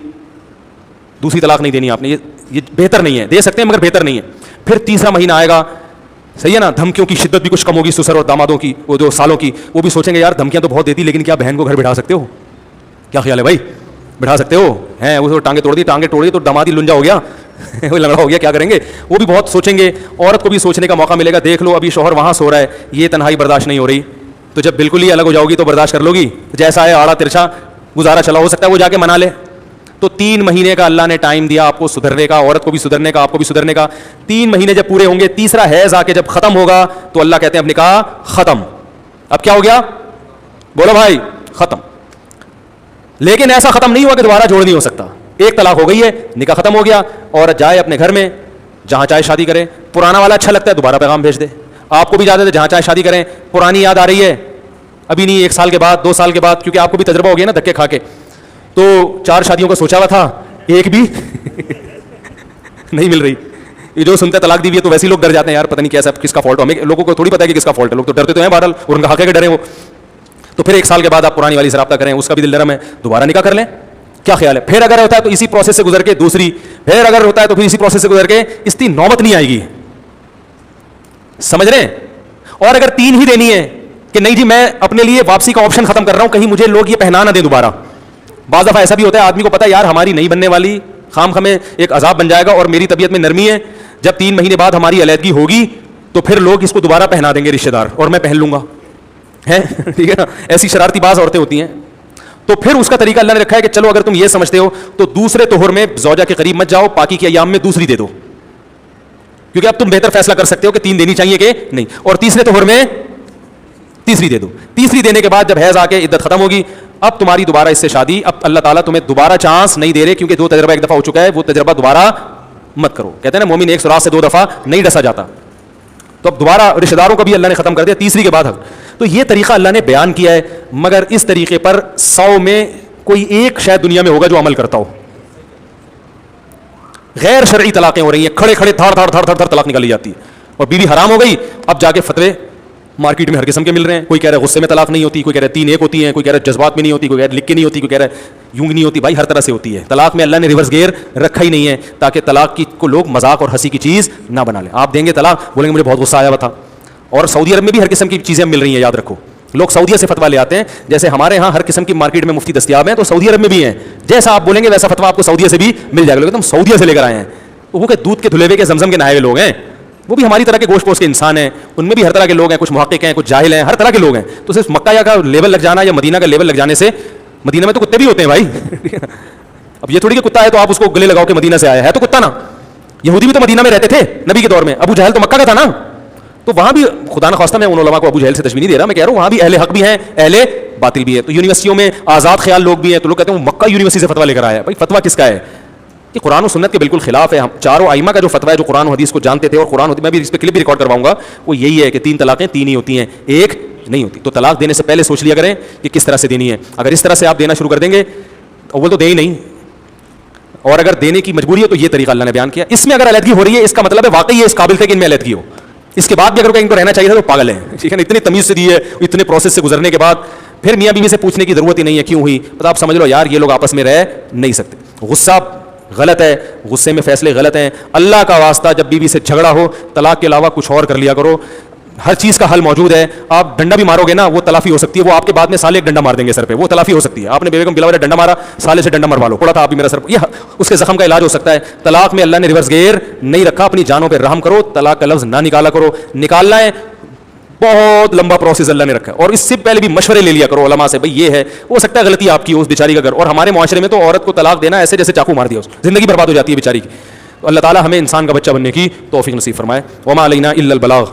دوسری طلاق نہیں دینی آپ نے, یہ بہتر نہیں ہے, دے سکتے ہیں مگر بہتر نہیں ہے. پھر تیسرا مہینہ آئے گا, صحیح ہے نا, دھمکیوں کی شدت بھی کچھ کم ہوگی, سسر اور دامادوں کی, وہ جو سالوں کی, وہ بھی سوچیں گے یار دھمکیاں تو بہت دیتی, لیکن کیا بہن کو گھر بٹھا سکتے ہو؟ کیا خیال ہے بھائی, بٹھا سکتے ہو؟ ہیں وہ ٹانگیں توڑ دی تو دامادی لنجا ہو گیا, وہ لنگڑا ہو گیا, کیا کریں گے؟ وہ بھی بہت سوچیں گے. عورت کو بھی سوچنے کا موقع ملے گا, دیکھ لو ابھی شوہر وہاں سو رہا ہے, یہ تنہائی برداشت نہیں ہو رہی, تو جب بالکل ہی الگ ہو جاؤ گی تو برداشت کر لو گی, جیسا ہے آڑا ترچھا گزارا چلا, ہو سکتا ہے وہ جا کے منا لے. تو 3 مہینے کا اللہ نے ٹائم دیا آپ کو سدھرنے کا, عورت کو بھی سدھرنے کا, آپ کو بھی سدھرنے کا. 3 مہینے جب پورے ہوں گے, تیسرا حیض آ کے جب ختم ہوگا تو اللہ کہتے ہیں اب نکاح ختم. اب کیا ہو گیا بولو بھائی؟ ختم. لیکن ایسا ختم نہیں ہوا کہ دوبارہ جوڑ نہیں ہو سکتا. ایک طلاق ہو گئی ہے, نکاح ختم ہو گیا, عورت جائے اپنے گھر میں جہاں چاہے شادی کرے, پرانا والا اچھا لگتا ہے دوبارہ پیغام بھیج دے. آپ کو بھی جاتے تھے جہاں چاہے شادی کریں, پرانی یاد آ رہی ہے ابھی نہیں, 1 سال کے بعد 2 سال کے بعد, کیونکہ آپ کو بھی تجربہ ہو گیا نا دھکے کھا کے, تو 4 شادیوں کا سوچا ہوا تھا, ایک بھی نہیں مل رہی. یہ جو سنتے طلاق دی ہوئی ہے تو ویسے لوگ ڈر جاتے ہیں, یار پتہ نہیں کیسا کس کا فالٹ ہو, ہمیں لوگوں کو تھوڑی پتہ ہے کہ کس کا فالٹ ہے, لوگ تو ڈرتے تو ہیں بہرحال, اور ان کا حق ہے کہ ڈریں وہ. تو پھر 1 سال کے بعد آپ پرانی والی سے رابطہ کریں, اس کا بھی دل نرم ہے, دوبارہ نکاح کر لیں. کیا خیال ہے؟ پھر اگر ہوتا ہے تو اسی پروسیس سے گزر کے دوسری, پھر اگر ہوتا ہے تو پھر اسی پروسیس سے گزر کے, اس کی نوبت نہیں آئے گی, سمجھ رہے ہیں؟ اور اگر 3 ہی دینی ہے کہ نہیں جی میں اپنے لیے واپسی کا آپشن ختم کر رہا ہوں, کہیں مجھے لوگ یہ پہنا نہ دیں دوبارہ. بعض دفعہ ایسا بھی ہوتا ہے آدمی کو پتا ہے یار ہماری نہیں بننے والی, خام خامے ایک عذاب بن جائے گا, اور میری طبیعت میں نرمی ہے, جب 3 مہینے بعد ہماری علیحدگی ہوگی تو پھر لوگ اس کو دوبارہ پہنا دیں گے رشتے دار, اور میں پہن لوں گا, ہے ٹھیک ہے نا. ایسی شرارتی باز عورتیں ہوتی ہیں. تو پھر اس کا طریقہ اللہ نے رکھا ہے کہ چلو اگر تم یہ سمجھتے ہو تو دوسرے طہر میں زوجہ کے قریب مت جاؤ, پاکی کے ایام میں دوسری دے دو, کیونکہ اب تم بہتر فیصلہ کر سکتے ہو کہ 3 دینی چاہیے کہ نہیں, اور تیسرے طہر میں تیسری دے دو. تیسری دینے کے بعد جب حیض آ کے عدت ختم ہوگی, اب تمہاری دوبارہ اس سے شادی, اب اللہ تعالیٰ تمہیں دوبارہ چانس نہیں دے رہے, کیونکہ 2 تجربہ 1 دفعہ ہو چکا ہے, وہ تجربہ دوبارہ مت کرو. کہتے ہیں نا مومن 1 سوراخ سے 2 دفعہ نہیں ڈسا جاتا, تو اب دوبارہ رشتہ داروں کو بھی اللہ نے ختم کر دیا تیسری کے بعد. تو یہ طریقہ اللہ نے بیان کیا ہے, مگر اس طریقے پر 100 میں کوئی ایک شاید دنیا میں ہوگا جو عمل کرتا ہو. غیر شرعی طلاقیں ہو رہی ہیں, کھڑے کھڑے تھڑ تھڑ تھڑ تھڑ طلاق نکالی جاتی ہے, اور بیوی حرام ہو گئی. اب جا کے فتوے مارکیٹ میں ہر قسم کے مل رہے ہیں, کوئی کہہ رہا ہے غصے میں طلاق نہیں ہوتی, کوئی کہہ رہا ہے 3 ایک ہوتی ہیں, کوئی کہہ رہا ہے جذبات میں نہیں ہوتی, کوئی کہہ رہا ہے لکھ کے نہیں ہوتی, کوئی کہہ رہا ہے یوں نہیں ہوتی. بھائی ہر طرح سے ہوتی ہے طلاق میں, اللہ نے ریورس گیئر رکھا ہی نہیں ہے تاکہ طلاق کی کو لوگ مذاق اور ہنسی کی چیز نہ بنا لیں. آپ دیں گے طلاق, بولیں گے مجھے بہت غصہ آیا ہوا تھا. اور سعودی عرب میں بھی ہر قسم کی چیزیں مل رہی ہیں, یاد رکھو. لوگ سعودیہ سے فتوا لے آتے ہیں, جیسے ہمارے ہاں ہر قسم کی مارکیٹ میں مفتی دستیاب ہیں, تو سعودی عرب میں بھی ہیں. جیسا آپ بولیں گے ویسا فتوا آپ کو سعودیہ سے بھی مل جائے گا. لیکن ہم سعودیہ سے لے کر آئے ہیں, وہ کہ دودھ کے دھلے ہوئے کے زمزم کے نہائے ہوئے لوگ ہیں, وہ بھی ہماری طرح کے گوشت پوش کے انسان ہیں, ان میں بھی ہر طرح کے لوگ ہیں, کچھ محقق ہیں, کچھ جاہل ہیں, ہر طرح کے لوگ ہیں. تو صرف مکہ یا کا لیول لگ جانا یا مدینہ کا لیول لگ جانے سے, مدینہ میں تو کتے بھی ہوتے ہیں بھائی. اب یہ تھوڑی کہ کتا ہے تو آپ اس کو گلے لگاؤ کہ مدینہ سے آیا ہے, تو کتا نا. یہودی بھی تو مدینہ میں رہتے تھے نبی کے دور میں, ابو جہل تو مکہ کا تھا نا. تو وہاں بھی خدا نخواستہ میں ان علماء کو ابو جہل سے تشبیہ نہیں دے رہا, میں کہہ رہا ہوں وہاں بھی اہل حق بھی ہیں, اہل باطل بھی ہے. تو یونیورسٹیوں میں آزاد خیال لوگ بھی ہیں, تو لوگ کہتے ہیں وہ مکہ یونیورسٹی سے فتوا لے کر آیا ہے. بھائی فتوا کس کا ہے؟ کہ قرآن و سنت کے بالکل خلاف ہے. ہم چاروں ائمہ کا جو فتوا ہے, جو قرآن و حدیث کو جانتے تھے, اور قرآن میں بھی اس پہ کلپ بھی ریکارڈ کرواؤں گا, وہ یہی ہے کہ 3 طلاقیں 3 ہی ہوتی ہیں, ایک نہیں ہوتی. تو طلاق دینے سے پہلے سوچ لیا کریں کہ کس طرح سے دینی ہے. اگر اس طرح سے آپ دینا شروع کر دیں گے, اول تو دے ہی نہیں, اور اگر دینے کی مجبوری ہے تو یہ طریقہ اللہ نے بیان کیا. اس میں اگر علیحدگی ہو رہی ہے اس کا مطلب ہے واقعی یہ اس قابل تھے کہ ان میں علیحدگی ہو. اس کے بعد بھی اگر ان کو رہنا چاہیے تھا تو پاگل ہیں, ٹھیک ہے نا, اتنی تمیز سے دی ہے, اتنے پروسیس سے گزرنے کے بعد پھر میاں بیوی سے پوچھنے کی ضرورت ہی نہیں ہے کیوں ہوئی. تو آپ سمجھ لو یار یہ لوگ آپس میں رہ نہیں سکتے. غصہ غلط ہے, غصے میں فیصلے غلط ہیں. اللہ کا واسطہ جب بیوی سے جھگڑا ہو طلاق کے علاوہ کچھ اور کر لیا کرو, ہر چیز کا حل موجود ہے. آپ ڈنڈا بھی مارو گے نا وہ تلافی ہو سکتی ہے, وہ آپ کے بعد میں سالے ایک ڈنڈا مار دیں گے سر پہ, وہ تلافی ہو سکتی ہے. آپ نے بیوی کو بلا وجہ ڈنڈا مارا, سالے سے ڈنڈا مروا لو, پڑا تھا آپ بھی میرا سر, یہ اس کے زخم کا علاج ہو سکتا ہے. طلاق میں اللہ نے ریورس گیئر نہیں رکھا, اپنی جانوں پہ رحم کرو, طلاق کا لفظ نہ نکالا کرو. نکالنا ہے بہت لمبا پروسیس اللہ نے رکھا ہے, اور اس سے پہلے بھی مشورے لے لیا کرو علماء سے, بھائی یہ ہے, ہو سکتا ہے غلطی آپ کی ہو اس بیچاری کا گھر. اور ہمارے معاشرے میں تو عورت کو طلاق دینا ایسے جیسے چاقو مار دیا, زندگی برباد ہو جاتی ہے بیچاری کی. اللہ تعالیٰ ہمیں انسان کا بچہ بننے کی توفیق نصیب فرمائے. وما علینا الا البلاغ.